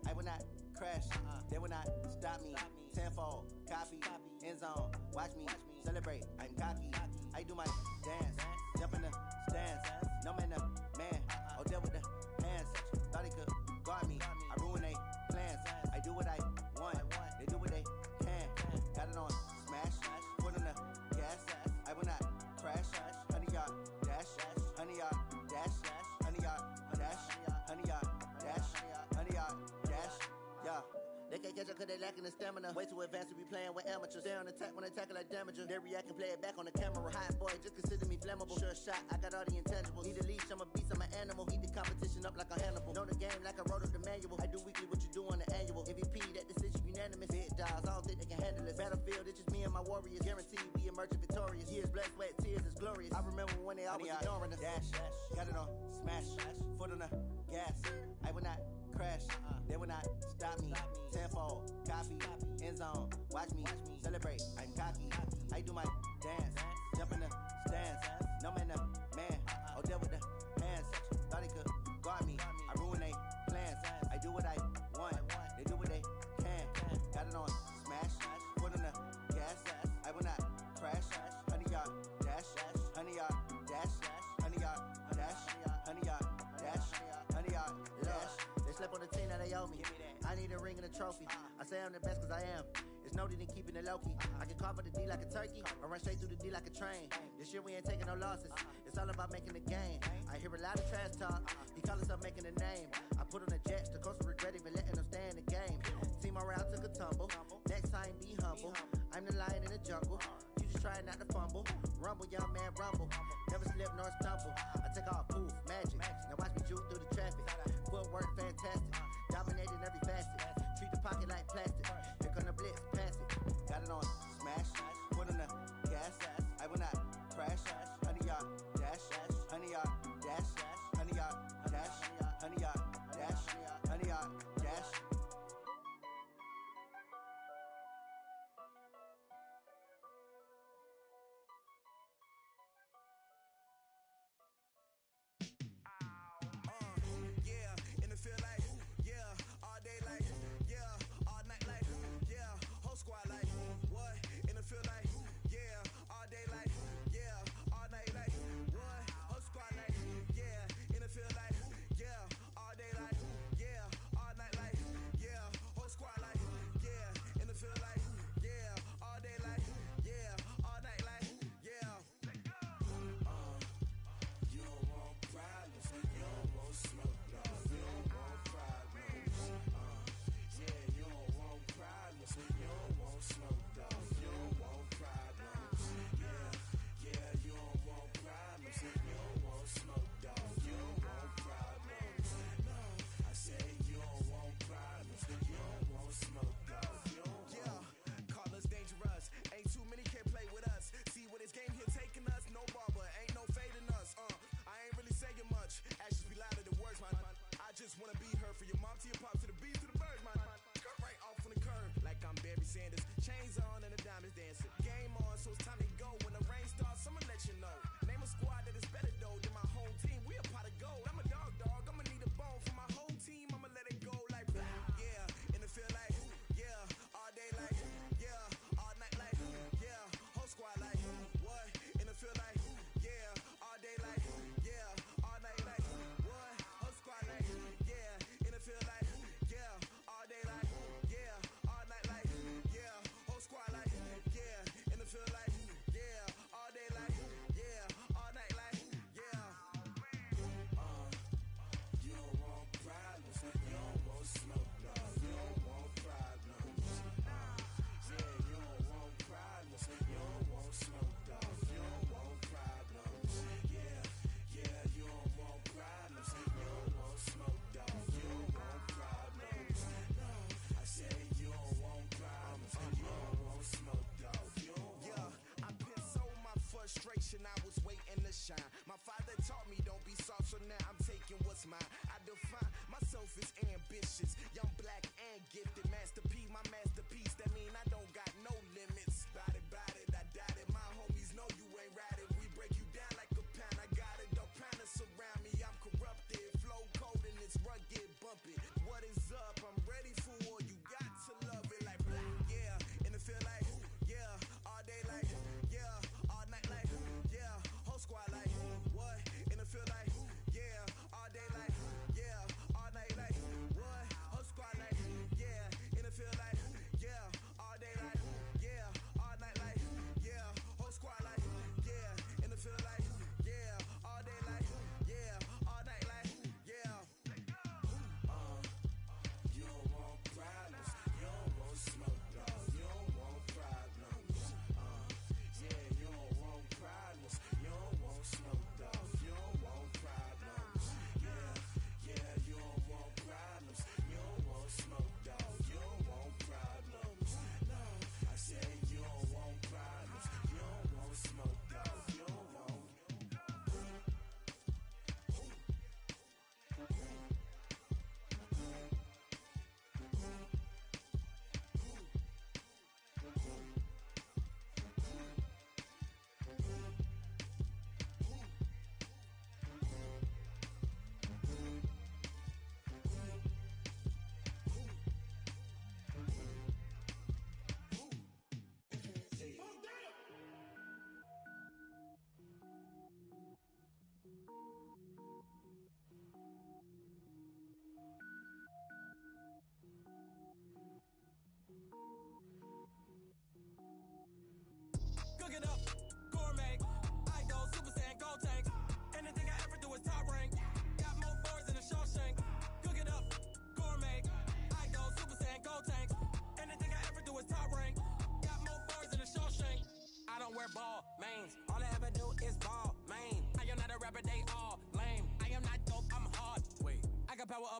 I will not crash, they will not stop me. Tenfold, copy, end zone, watch me celebrate. I'm cocky, I do my dance, jump in the stands. No man, man, oh there with the hands. Thought he could guard me, I ruin they plans. I do what I want, they do what they can. Got it on smash, foot on the gas. I will not crash, honey, y'all dash, honey, y'all dash, honey, y'all dash, honey, y'all dash, honey, y'all dash, yeah. They can't catch up cause they lacking the stamina. Way too advanced to be playing with amateurs. Stay on attack when they tackle like damager. They react and play it back on the camera. Hot boy, just consider me flammable. Sure shot, I got all the intangibles. Need a leash, I'm a beast, I'm an animal. Heat the competition up like a Hannibal. Know the game like I wrote up the manual. I do weekly what you do on the annual. MVP, that decision unanimous. Big dogs, I don't think they can handle it. Battlefield, it's just me and my warriors. Guaranteed we emerge victorious. Years, blood, sweat, tears, is glorious. I remember when they always ignoring us. Dash, got it on smash, foot on the gas. I will not crash, they will not stop me. Tenfold, copy, end zone, watch me celebrate. I'm cocky, I do my dance, jump in the stands. No man, man, oh there with the hands. Thought he could guard me, I ruin they plans. I do what I want, they do what they can. Got it on smash, foot on the gas. I will not crash, honey, y'all dash, honey, y'all dash, honey, y'all dash, honey, y'all dash, honey, y'all dash. I need a ring and a trophy. I say I'm the best cause I am. It's noted in keeping it low-key. I can carve up the D like a turkey, or run straight through the D like a train. This year we ain't taking no losses. It's all about making the game. I hear a lot of trash talk. He call himself making a name. I put on the jets, the coast will regret even letting them stay in the game. Team around took a tumble. Next time be humble. I'm the lion in the jungle. You just try not to fumble. Rumble, young man, rumble. Never slip nor stumble. I take off, poof, magic. Now watch me juke through the traffic. Footwork fantastic. Dominating every facet. Treat the pocket like plastic. Here come the blitz, pass it. Got it on smash. Put on the gas. I will not crash. 100-yard dash. 100-yard dash. 100-yard dash. 100-yard dash. 100-yard dash.
Yeah, in the field like, yeah, all day like, yeah, all night like, yeah, whole squad like, what? In the field like, yeah, all day like, yeah, all night like, what? Whole squad like, yeah, in the field like, yeah, all day like, yeah, all night like, yeah, whole squad like, yeah, in the field like, yeah, all day like, yeah, all night like, yeah. You don't want problems, you don't want smoke, no. You don't want problems, yeah, you don't want problems, you don't want smoke, dog. You don't want problems, yeah, you don't want problems, you don't want smoke, dog. You don't want problems, no. I say you don't want problems, you don't want smoke, dog. You don't want. Yeah, call us dangerous, ain't too many can play with us. See where this game here taking us, no barber, ain't no fading us. I ain't really saying much. Actions be louder than words, man. I just wanna be heard from your mom to your pop to the beat to the birds, man. Cut right off on the curb, like I'm Barry Sanders. Chains on and the diamonds dancing. Game on, so it's time to go. When the rain starts, I'ma let you know. Name a squad that is better though than my home team. We a pot of gold. I'm a dog. I'ma need a bone for my whole team. I'ma let it go like, yeah. In the field like, yeah. All day like, yeah. All night like, yeah. Whole squad like, what? In the field like, yeah. All day like, yeah. All night like, what? Whole squad like, yeah. In the field like, yeah. All day like, yeah. All night like, yeah. Whole squad like, yeah. In the field like,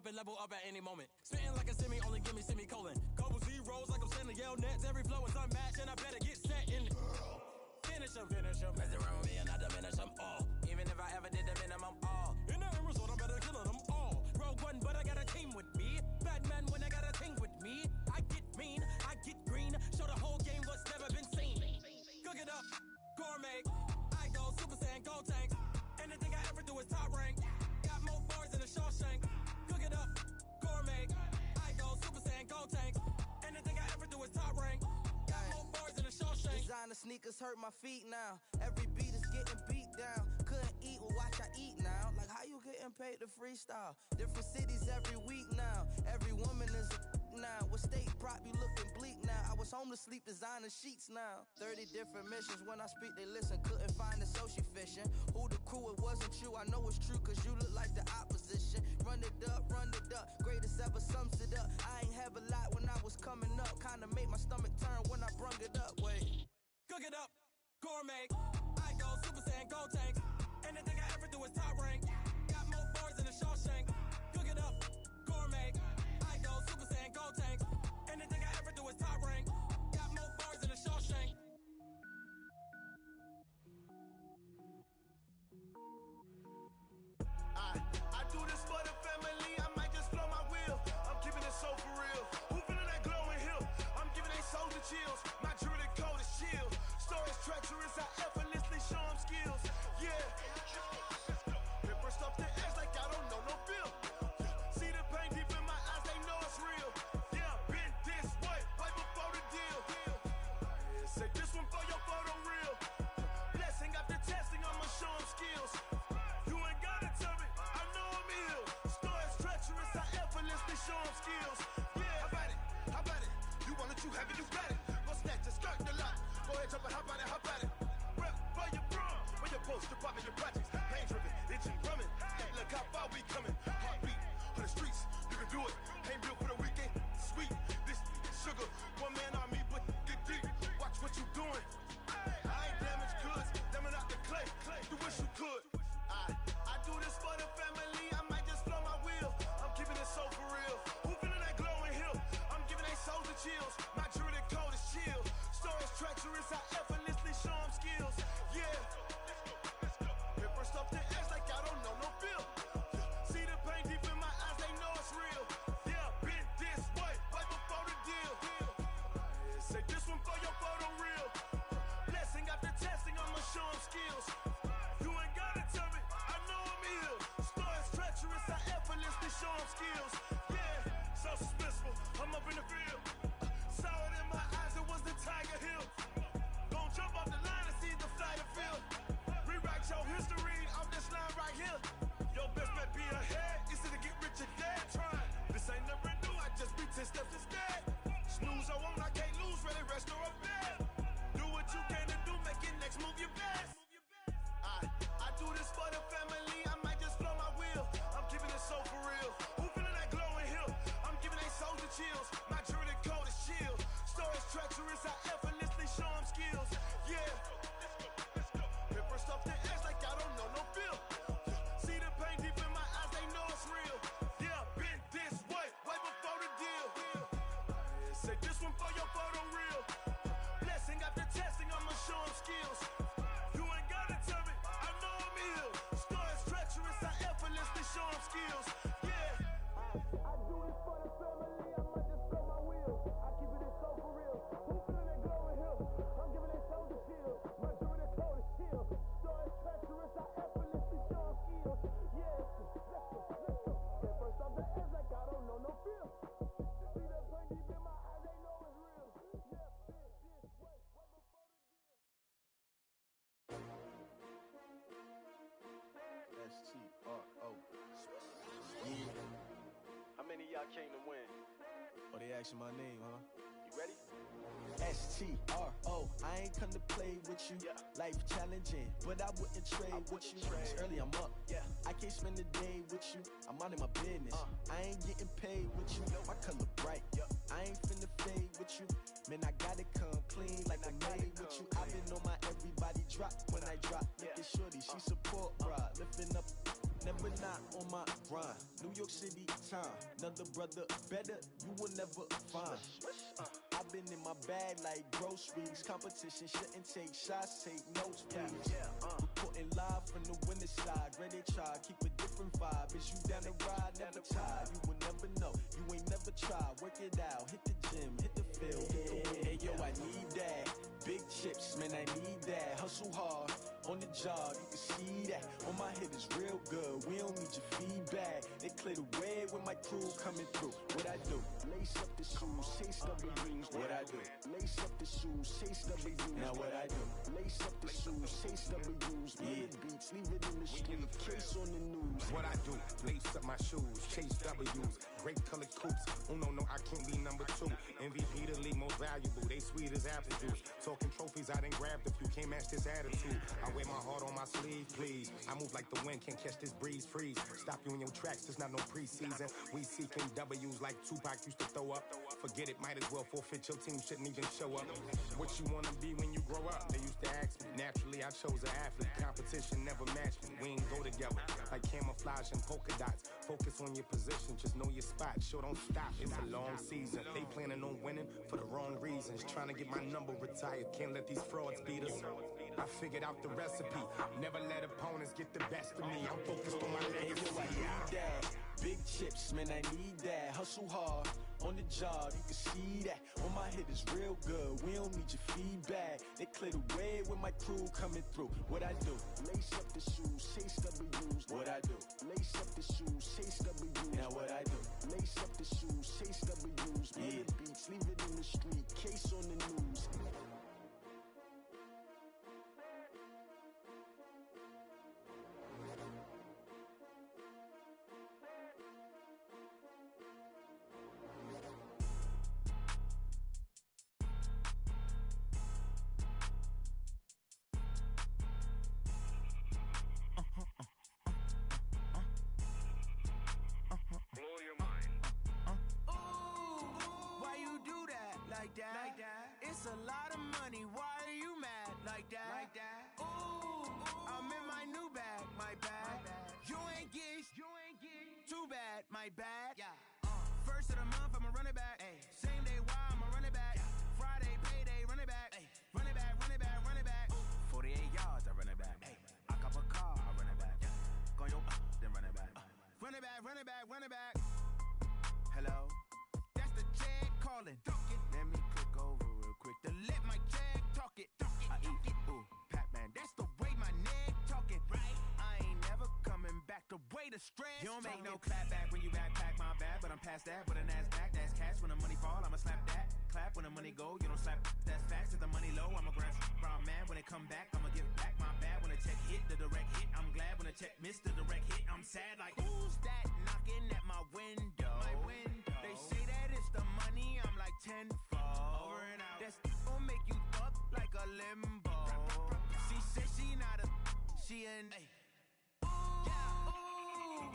up and level up at any moment. Spitting like a semi, only give me semicolon. Couple zeros like I'm sending yell nets. Every flow is unmatched, and I better get set in. Finish them. Mess around with me and I diminish them all. Even if I ever did the minimum, all. In the end result, I'm better killing them all. Rogue One, but I got a team with me. Batman when I got a team with me. I get mean, I get green. Show the whole game what's never been seen. Cook it up, gourmet. I go Super Saiyan, Gold Tank. Anything I ever do is top rank. Got more bars than a Shawshank. Cook it up, gourmet. I go Super Saiyan, Gold Tank. Anything I ever do is top rank. Got more bars than a Shawshank.
Designer sneakers hurt my feet now. Every beat is getting beat down. Couldn't eat, well watch I eat now. Like how you getting paid to freestyle? Different cities every week now. Every woman is a now. What state prop you looking bleak now? I was home to sleep designer sheets now. 30 different missions. When I speak they listen. Couldn't find the social fishing. Who the crew? It wasn't you. I know it's true cause you look like the opposition. Run it up. Greatest ever sums it up. I ain't have a lot when I was coming up. Kinda made my stomach turn when I brung it up. Wait.
Cook it up, gourmet. I go Super Saiyan, Gold Tank. Anything I ever do is top rank. Got more bars than a Shawshank. Cook it up, gourmet. I go Super Saiyan, Gold Tank. Anything I ever do is top rank. Got more bars than a Shawshank.
I do this for the family, I might just blow my wheel. I'm keeping it so for real. Who feeling that glowing hill? I'm giving they souls the chills. My jewelry code is chill. Stories treacherous, I effortlessly show them skills. Yeah. Paper stuff the edge like I don't know no feel. See the pain deep in my eyes, they know it's real. Yeah, been this way, right before the deal. Say this one for your photo real. Blessing after testing, I'ma show them skills. You ain't gotta tell me, I know I'm ill. Stories treacherous, I effortlessly show them skills. Yeah, how about it? You want it, you have it, you got it. Go snatch a skirt the lot. Go ahead, jump it, how about it? Rep for your brum. When your post, department, your projects. Pain driven, itching, drumming. Hey, look how far we coming. Heartbeat on the streets, you can do it. Ain't built for the weekend. Sweet, this sugar. One man army, but get deep. Watch what you doing. I ain't damaged goods, damn out the clay. You wish you could. I do this for the family, I might just blow my wheel. I'm keeping it so for real. Who feeling that glowing hill? I'm giving they souls the chills. My jewelry code is chill. Stories treacherous, I effortlessly show them skills. Yeah. Paper stuff the edge like I don't know no feel. See the pain deep in my eyes, they know it's real. Yeah, been this way, right before the deal. Say this one for your photo real. Blessing after testing, I'ma show them skills. You ain't gotta tell me, I know I'm ill. Stories treacherous, I effortlessly show them skills. Yeah, so suspenseful, I'm up in the field. Saw it in my eyes, it was the Tiger Hill. Gon' jump off the line and see the flight of field. Rewrite your history off this line right here. Your best bet be ahead, easy to get rich or dead. Trying, this ain't never new, I just be 10 steps instead. Snooze or won't, I can't lose, ready, rest or a bed. Do what you can to do, make it next move your best. I do this for the family, I might just blow my wheel. I'm keeping it so for real. Who feeling that glowing hill? I'm giving they souls the chills. My jewelry code is chill. Stories treacherous, I effortlessly show them skills. Yeah. Paper stuff the edge like I don't know no feel. See the pain deep in my eyes, they know it's real. Yeah, been this way, right before the deal. Say this one for your photo real. Blessing after testing, I'ma show them skills. You ain't gotta tell me, I know I'm ill. Stories treacherous, I effortlessly show them skills. Yeah. I do this for the family, I might just blow my wheel. I keep it so for real. Who feeling that glowing hill? I'm giving they souls the chills. My jewelry code is chill. Stories treacherous, I effortlessly show them skills. Yeah, let's go. Get first off the edge like I don't know no feel. See that pain deep in my eyes, they know it's real. Yeah, been this way, right before the deal.
H2h. Yeah.
How many of y'all came to win?
Oh, they asking my name, huh?
You ready?
H2h. I ain't come to play with you.
Yeah.
Life challenging, but I wouldn't trade with you. It's early, I'm up.
Yeah.
I can't spend the day with you. I'm minding my business. I ain't getting paid with you. My color bright. I ain't finna fade with you. Man, I gotta come clean like I made with you. I've been on my everybody drop when I drop. Look at shorty, she support, bruh. Lifting up, never but not on my grind. New York City time, another brother better, you will never find. I've been in my bag like groceries. Competition shouldn't take shots, take notes, please. Reporting live from the winter side. Ready to try, keep a different vibe. Is you down the ride, never tired. You will never know, you ain't never tried. Work it out, hit the gym, hit the field, hit the wind. Hey yo, I need that. Big chips, man, I need that. Hustle hard, on the job, you can see that. On my head is real good, we don't need your feedback. They clear the way with my crew coming through. What I do? Lace up the shoes, chase W's. What I do? Lace up the shoes, chase W's. Now what I do? Lace up the shoes, chase W's. Yeah, beats, leave it in the street, case on the news.
What I do? Lace up my shoes, chase W's. Great colored coops. Oh no, I can't be number 2. MVP the league most valuable. They sweet as apple juice. Talking trophies, I done grabbed a few. Can't match this attitude. I wear my heart on my sleeve, please. I move like the wind, can't catch this breeze, freeze. Stop you in your tracks, there's not no preseason. We seeking W's like Tupac used to throw up. Forget it, might as well forfeit. Your team shouldn't even show up. What you wanna be when you grow up? They used to ask me. Naturally, I chose an athlete. Competition never matched me. We ain't go together like camouflage and polka dots. Focus on your position, just know your spot. Sure, don't stop. It's a long season. They planning on winning for the wrong reasons. Trying to get my number retired. Can't let these frauds beat us. I figured out the recipe. Never let opponents get the best of me. I'm focused on my legacy.
I need that. Big chips, man, I need that. Hustle hard, on the job, you can see that. On my head is real good, we don't need your feedback. They clear the way with my crew coming through. What I do? Lace up the shoes, chase W's. What I do? Lace up the shoes, chase W's. Now what I do? Lace up the shoes, chase W's. Yeah, beats, leave it in the street, case on the news.
It's a lot of money, why are you mad like that? Ooh, I'm in my new bag, my bad. You ain't get too bad, my bad. First of the month, I'ma run it back. Same day, why I'ma run it back. Friday, payday, run it back. Run it back, run it back, run it back. 48 yards, I run it back. I cop a car, I run it back. Go your then run it back. Run it back, run it back, run it back. Hello? That's the check calling. Let me click over real quick to let my check talk it. I eat it, ooh, Pac-Man. That's the way my neck talking. Right? I ain't never coming back the way the stress. You don't make no clap back when you backpack my bad, but I'm past that. But a NASDAQ, that's cash. When the money fall, I'ma slap that. Clap when the money go, you don't slap. That's facts. If the money low, I'ma grab brown man. When it come back, I'ma give back my bad. When the check hit, the direct hit. I'm glad when the check missed the direct hit. I'm sad like, who's that knocking at my window? My window. They say that it's the money, I'm like tenfold. Over and out. That's gon' make you up like a limbo. She said she not a, she an. Ooh,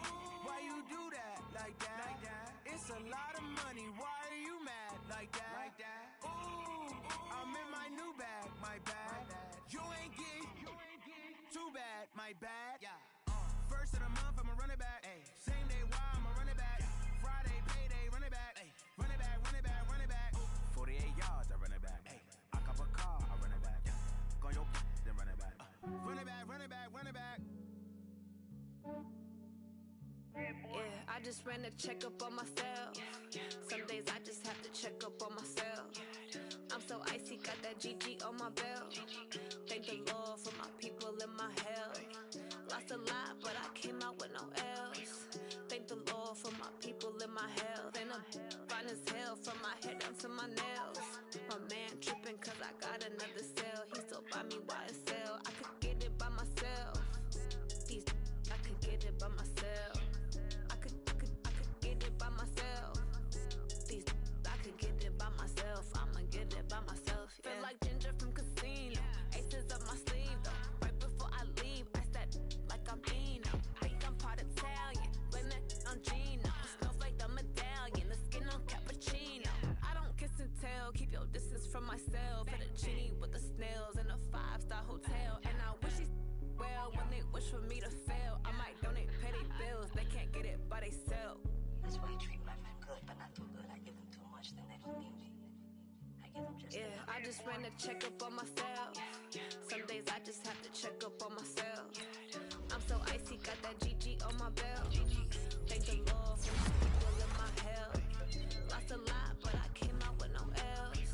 why you do that like that? It's a lot of money, why are you mad like that? Ooh, I'm in my new bag, my bad. You ain't get too bad, my bad. First of the month, I'ma run it back. Same day, why I'ma run it back. Friday, payday, run it back. Run it back, run it back, run it back. 48 yards, I run it back. I cop a car, I run it back. Go your then run it back. Run it back, run it back, run it back.
Yeah, I just ran a checkup on myself. Some days I just have to check up on myself. I'm so icy, got that GG on my belt. Thank the Lord for my people and my health. Lost a lot, but I came out with no else. Thank the Lord for my people and my health. And I'm fine as hell from my head down to my nails. My man tripping cause I got another cell. He still buy me YSL. I could get it by myself. These I could get it by myself. I could get it by myself. These I could get it by myself. I'ma get it by myself. Yeah. Feel like Ginger from Casino. Aces up my sleeve though. Right before I leave, I said like I'm Dino. Think I'm part Italian. Blame that on Gino. Snowflake the medallion. The skin on cappuccino. I don't kiss and tell. Keep your distance from myself. Fettuccine with the snails in a 5-star hotel. And I wish he's well when they wish for me to fail. I might donate petty bills. by themselves.
That's why you treat my men good, but not too good. I give them too much, then they don't need me. I give them just enough.
I just ran a checkup on myself. Some days I just have to check up on myself. I'm so icy, got that GG on my belt. Thank the Lord for my people in my health. Lost a lot, but I came out with no L's.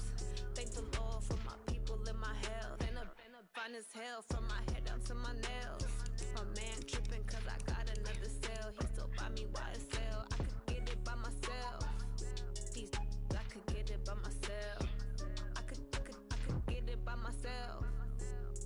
Thank the Lord for my people in my health. And a fine as hell from my head down to my nails. My man tripping cause I got another cell. He still buy me YSL. I could get it by myself. These I could get it by myself. I could get it by myself.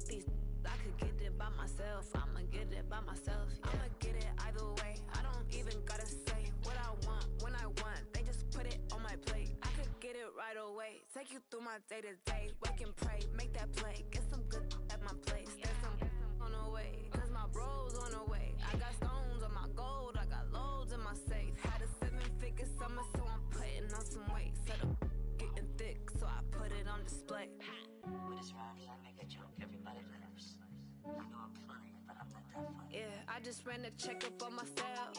These I could get it by myself. I'ma get it by myself. Yeah. I'ma get it either way. I don't even gotta say what I want when I want. They just put it on my plate. I could get it right away. Take you through my day to day. Wake and pray, make that play. Get some good at my place. There's some on the way. Cause my bros on the way. I got stones on my gold. I got loads in my safe. Had a 7-figure summer, so I'm putting on some weight. Set up getting thick, so I put it on display.
With his rhymes, I make a joke, everybody laughs. I know I'm funny, but I'm not that funny.
Yeah, I just ran a checkup on myself.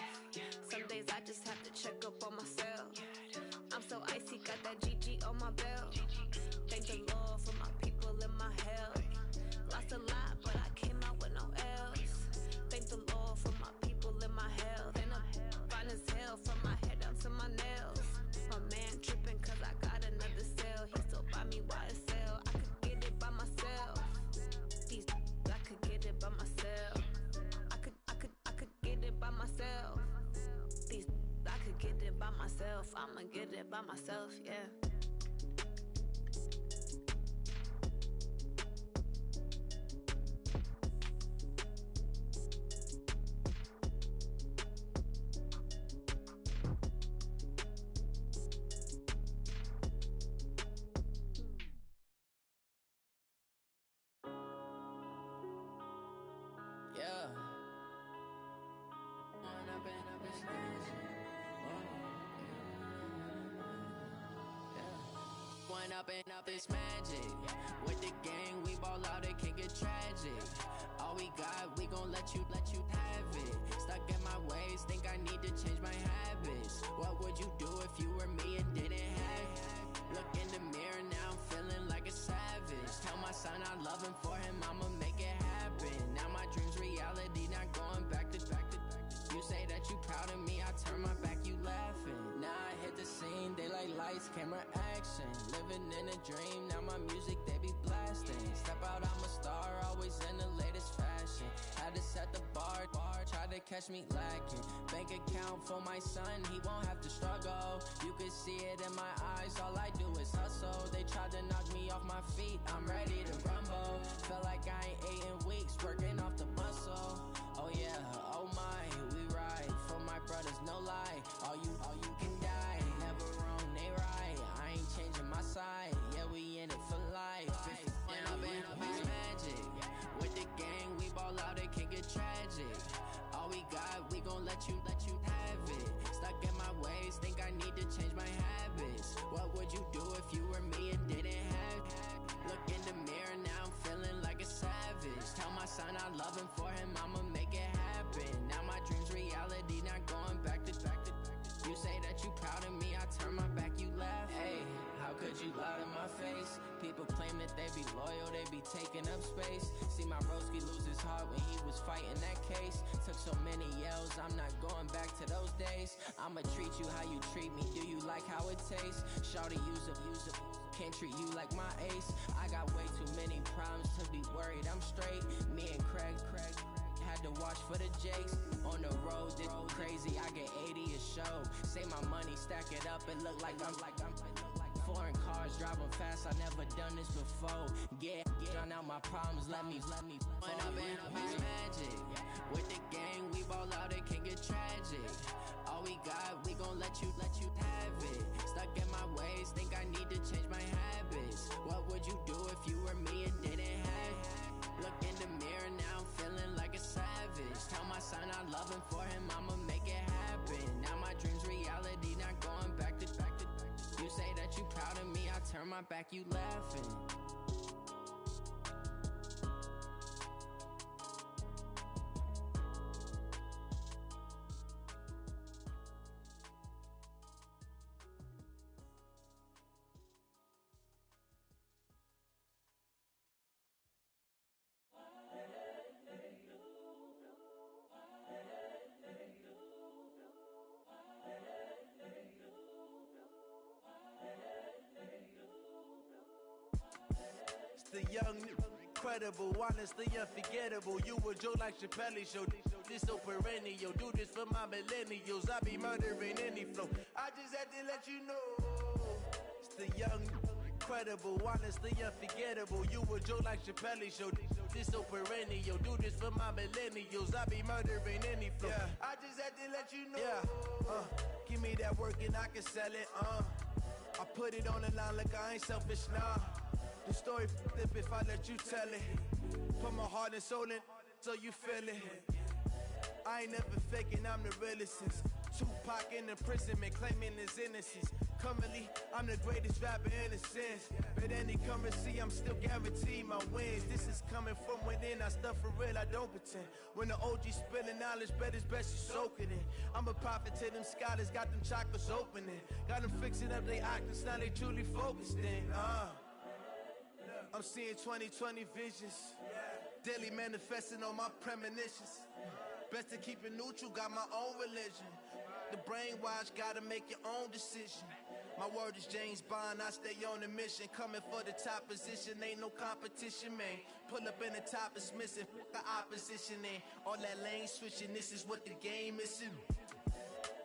Some days I just have to check up on myself. I'm so icy, got that GG on my belt. Thank the Lord for my people in my health. Lost a lot, but I came out with no L's. Thank the Lord for my people in my health. And I'm fine as hell from my head down to my nails. My man tripping cause I got another cell. He still buy me YSL. I could get it by myself. These I could get it by myself. I could get it by myself. These I could get it by myself. I'ma get it by myself, yeah.
Yeah. When I've been up this magic. When up and up this magic. With the gang, we ball out, it can get tragic. All we got, we gon' let you have it. Stuck in my ways, think I need to change my habits. What would you do if you were me and didn't have it? Look in the mirror, now I'm feeling like a savage. Tell my son I love him, for him I'ma make it happen. Now my dream's reality, not going back to. You say that you proud of me, I turn my back, you laughing. Now I hit the scene, they like lights, camera, action. Living in a dream, now my music, they be blasting. Step out, I'm a star, always in the latest fashion. Had to set the bar, try to catch me lacking. Bank account for my son, he won't have to struggle. You can see it in my eyes, all I do is hustle. They tried to knock me off my feet, I'm ready to rumble. Felt like I ain't ate in weeks, working off the muscle. Oh yeah, oh my, we ride for my brothers, no lie. All you can die, never wrong, they right. I ain't changing my side, yeah, we in it for life. When I've been up is magic. With the gang, we ball out, it can get tragic. All we got, we gon' let you have it. Stuck in my ways, think I need to change my habits. What would you do if you were me and didn't have it? Look in the mirror, now I'm feeling like a savage. Tell my son I love him, for him I'ma make it happen. Now my dream's reality, not going back to. You say that you proud of me, I turn my back, you laugh. Hey, how could you lie to my face? People claim that they be loyal, they be taking up space. See my broski lose his heart when he was fighting that case. Took so many L's, I'm not going back to those days. I'ma treat you how you treat me, do you like how it tastes? Shawty, use up, can't treat you like my ace. I got way too many problems to be worried, I'm straight. Me and Craig had to watch for the Jakes. On the road, this crazy, I get 80 a show. Say my money, stack it up, it look like I'm foreign cars, driving fast, I never done this before. Get drown out my problems, let me When I've been up is magic. With the gang, we ball out, it can get tragic. All we got, we gon' let you have it. Stuck in my ways, think I need to change my habits. What would you do if you were me and didn't have it? Look in the mirror, now I'm feeling like a savage. Tell my son I love him, for him I'ma make it happen. Now my dream's reality, not going back to. You say that you proud of me, I turn my back, you laughing.
the young, incredible, honestly unforgettable. You a joke like Chappelle Show. This so perennial. Do this for my millennials. I be murdering any flow. I just had to let you know. It's the young, incredible, honestly unforgettable. You a joke like Chappelle Show. This so perennial. Do this for my millennials. I be murdering any flow. Yeah. I just had to let you know. Yeah. Give me that work and I can sell it. I put it on the line like I ain't selfish, nah. The story flip if I let you tell it. Put my heart and soul in so you feel it. I ain't never faking, I'm the realest since Tupac in imprisonment, claiming his innocence. Currently, I'm the greatest rapper in a sense. But any currency, I'm still guaranteed my wins. This is coming from within, I stuff for real, I don't pretend. When the OG spilling knowledge, bet it's best you soak it in. I'm a prophet to them scholars, got them chakras opening. Got them fixing up they octaves, now they truly focused in. I'm seeing 2020 visions. Daily manifesting on my premonitions. Best to keep it neutral, got my own religion. The brainwash, gotta make your own decision. My word is James Bond, I stay on a mission. Coming for the top position, ain't no competition, man. Pull up in the top is missing, fuck the opposition, ain't all that lane switching, this is what the game is.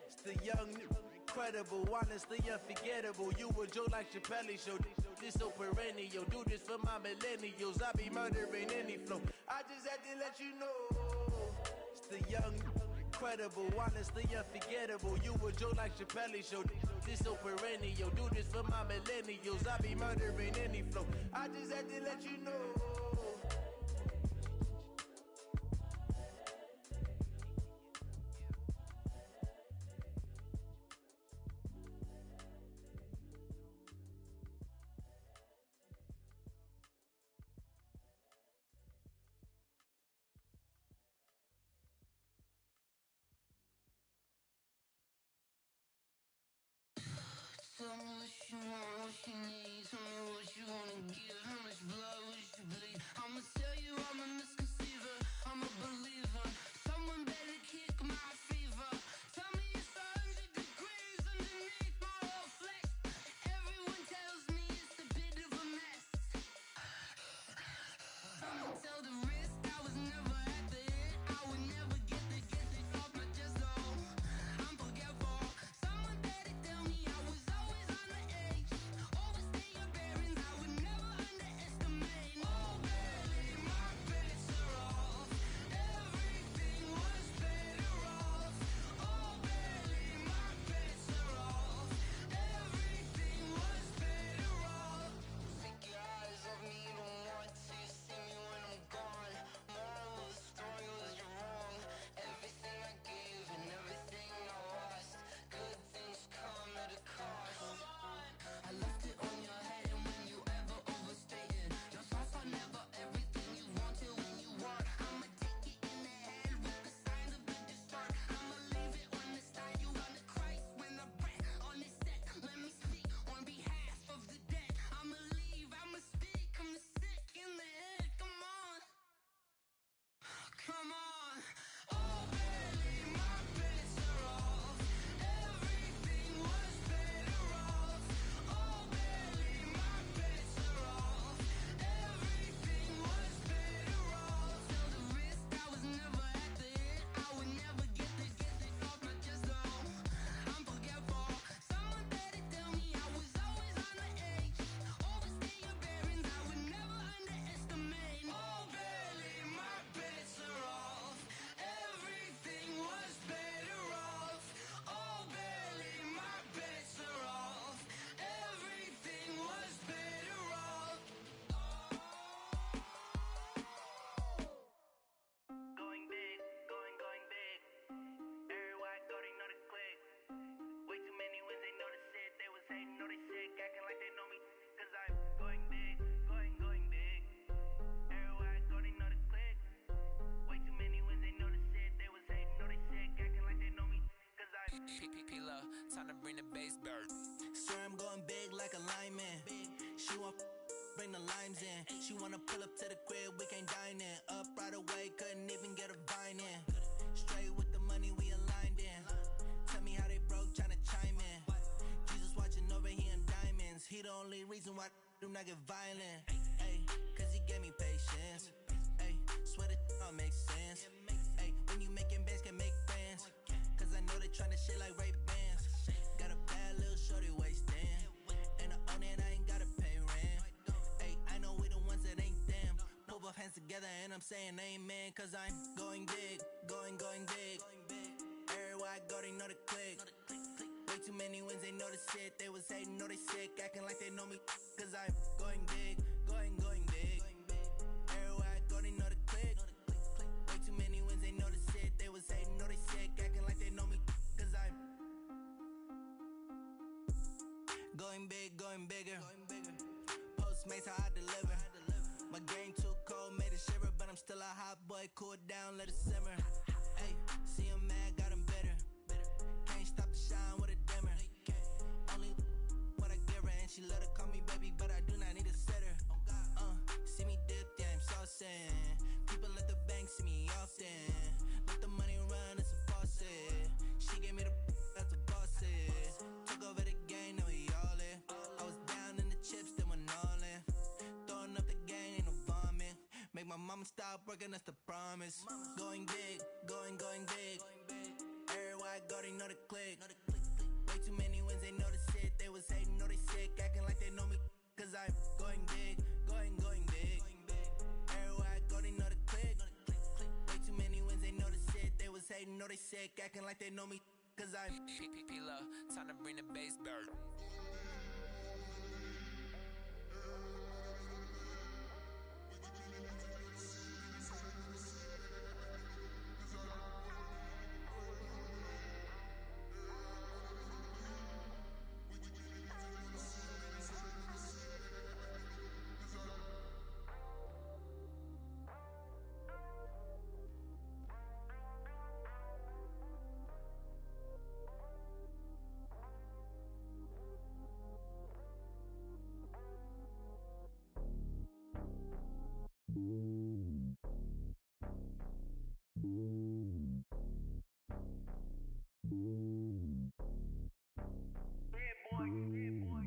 It's the young, incredible, honestly unforgettable. You a joke like Chappelle Show. This so perennial. Do this for my millennials. I be murdering any flow. I just had to let you know. It's the young, incredible, honestly unforgettable. You a joke like Chappelle Show. This so perennial. Do this for my millennials. I be murdering any flow. I just had to let you know.
Tell me what you want, what you need. Tell me what you wanna give. How much blood would you bleed? I'ma tell you I'm a misconceiver. I'm a believer. Someone better kick my fever. Tell me it's 100 degrees underneath my whole flesh. Everyone tells me it's a bit of a mess. I'ma tell the risk I was never at the hit. I would never get it off my chest though. I'm forgetful. Someone better tell me I was always on the edge. Overstay your bearings, I would never underestimate. Oh baby, my bets are off. Everything was better off. Oh baby, my bets are off. Everything was better off. Take your eyes off me, you don't want to see me when I'm gone. Moral of the story was you're wrong. Everything I gave and everything I lost. Good things come at a cost. I left it on your head and when you ever overstated. Your thoughts are never everything you wanted when you want. I'ma take it in the head with the signs of the distort. I'ma leave it on the side. You on the Christ when I breath on this set. Let me speak on behalf of the dead. I'ma leave, I'ma speak. I'm the sick in the head. Come on. Come on. Oh baby, my bets are off. Everything was better off. Oh baby, my bets are off. Everything was better off. Tell the risk I was never at the hit. I would never get it off my chest though. I'm forgetful. Someone better tell me I was always on the edge. Overstay your bearings, I would never underestimate. Oh baby, my bets are off. Everything was better off. Oh baby, my bets are off. Everything was better off. Going big, going big. Everywhere I go, they know the click. Way too many wins, they know the shit. They was hating, know they sick, acting like they know me. Cause I'm going big, going big. Everywhere I go, they know the click. Way too many wins, they know the shit. They was hating, know they sick, acting like they know me. Cause I'm
P-P-P-Love, time to bring the bass back.
Swear I'm going big like a lineman. She want bring the limes in. She wanna pull up to the crib, we can't dine in. Up right away, couldn't even get a vine in. Straight with the money we aligned in. Tell me how they broke, tryna chime in. Jesus watching over, he in diamonds. He the only reason why do not get violent. Ay, cause
gave me patience. Ayy, swear that don't make sense. Ayy, when you making bands, can make friends. Cause I know they tryna shit like Ray-Bans. Got a bad little shorty wasting. And I own it, I ain't gotta pay rent. Ayy, I know we the ones that ain't them. Pull both hands together and I'm saying amen. Cause I'm going big, going big. Everywhere I go, they know the click. Way too many wins, they know the shit. They was hating, know they sick, acting like they know me. Cause I'm going big, going big. Everywhere I go, they know the click. Way too many wins, they know the shit. They was hating, know they sick, acting like they know me. Cause I'm going big, going bigger. Postmates, how I deliver. My game too cold, made it shiver. But I'm still a hot boy, cool it down, let it simmer. Hey, see him mad, got him bitter. Can't stop the shine with a dimmer. Only what I give her, and she let her call me baby, but I do not need a sitter. See me dip, yeah, I'm saucing. People at the bank see me often. Let the money run, it's a faucet. She gave me the that's a boss it. Took over the game, now we all in. I was down in the chips, then went all in. Throwing up the game, ain't no vomit. Make my mama stop working, that's the promise. Going big, going big. Everywhere I go, they know the click. Way too many wins, they know the shit. They was hating, know they sick, acting like they know me. Cause I'm going big, going big. Everywhere I go, they know the click. Way too many wins, they know the shit. They was hating, know they sick, acting like they know me. Cause I'm
P-Love, time to bring the bass back.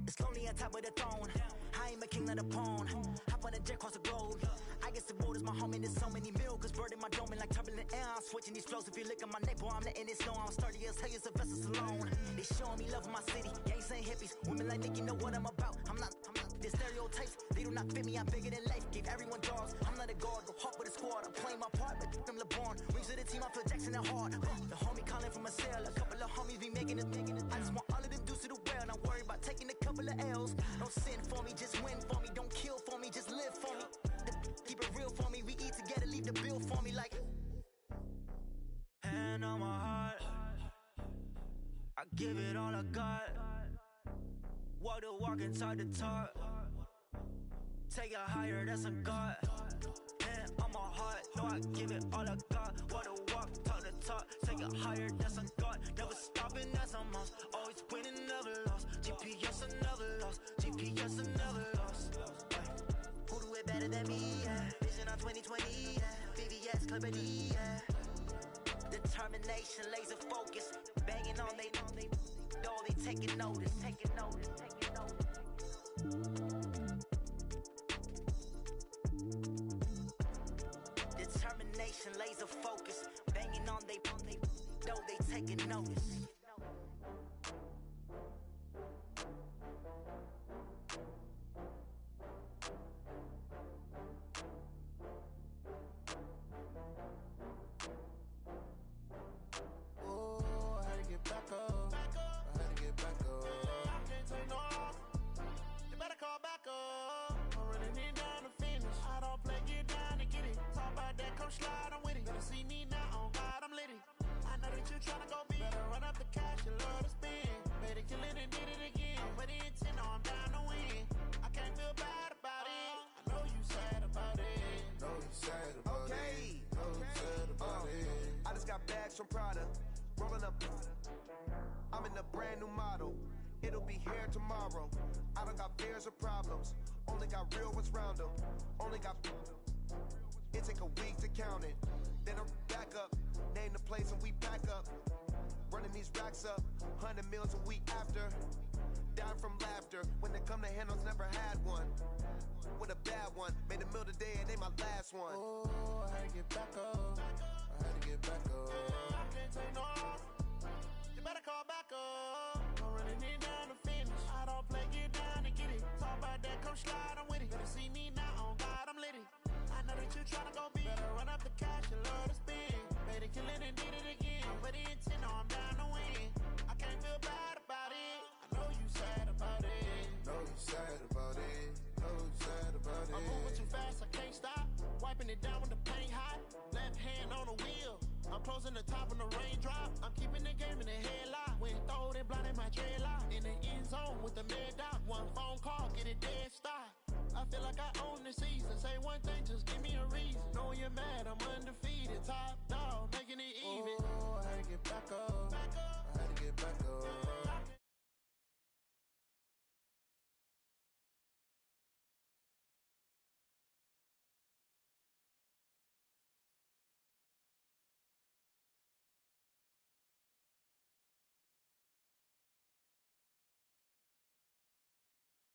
It's lonely on top of the throne. I ain't a king of the pawn. Hop on a jet across the globe. I guess the road is my home and there's so many miracles burning my dome and like turbulent air. I'm switching these flows. If you look at my neck, boy, I'm letting it snow. I'm sturdy as hell, as a vessel alone. They showing me love in my city. Gangs ain't hippies. Women like Nicki know what I'm about. I'm not the stereotypes. They do not fit me. I'm bigger than life. Gave everyone dogs. I'm not a guard. Go hard with a squad. I'm playing my part, but them LeBron. Rings to the team. I feel Jackson and hard. The homie calling from a cell. A couple of homies be making it. I just want all of them dudes to the well. Not worry about taking a couple of L's. Don't sin for me, just win for me. Don't kill for me, just live for me. Keep it real for me. We eat together, leave the bill for me like. Hand on my heart, I give it all I got. Walk the walk and talk the talk. Take it higher, that's a God. Hand on my heart, no, I give it all I got. Walk the walk, talk the talk. Take it higher, that's a God. Never stopping, that's a must. Always winning, never lost. GPS, I never lost. GPS, I never lost. Who do it better than me? Yeah. Vision on 2020. Yeah. VVS, Clippity. Yeah. Determination, laser focus. Banging on they door, they taking notice. Taking notice. Taking notice. Determination, laser focus. Banging on they door, they taking notice.
Slide, I'm with it. Better see me now, on God, I'm lit it. I know that you tryna go big. Better run up the cash, you love to spend. Better kill it and did it again. With the intent, no, I'm down to win. I can't feel bad about it. I know you sad about it.
Know you sad about it. Know you sad about it. I just got bags from Prada. Rolling up. I'm in a brand new model. It'll be here tomorrow. I don't got fears or problems. Only got real ones round them. Only got. It take a week to count it. Then I'm back up. Name the place and we pack up. Running these racks up. 100 meals a week after. Down from laughter. When they come to handles, never had one. with a bad one. Made a meal today and they my last one.
Oh, I had to get back up. I had to get back up. I can't take no loss. You better call back up. I'm running it down to finish. I don't play, get down to get it. Talk about that, come slide, I'm with it. Better see me now, on God, I'm litty. I know that you tryna go big. Better run up the cash, you love to spin. Made it, kill it, and did it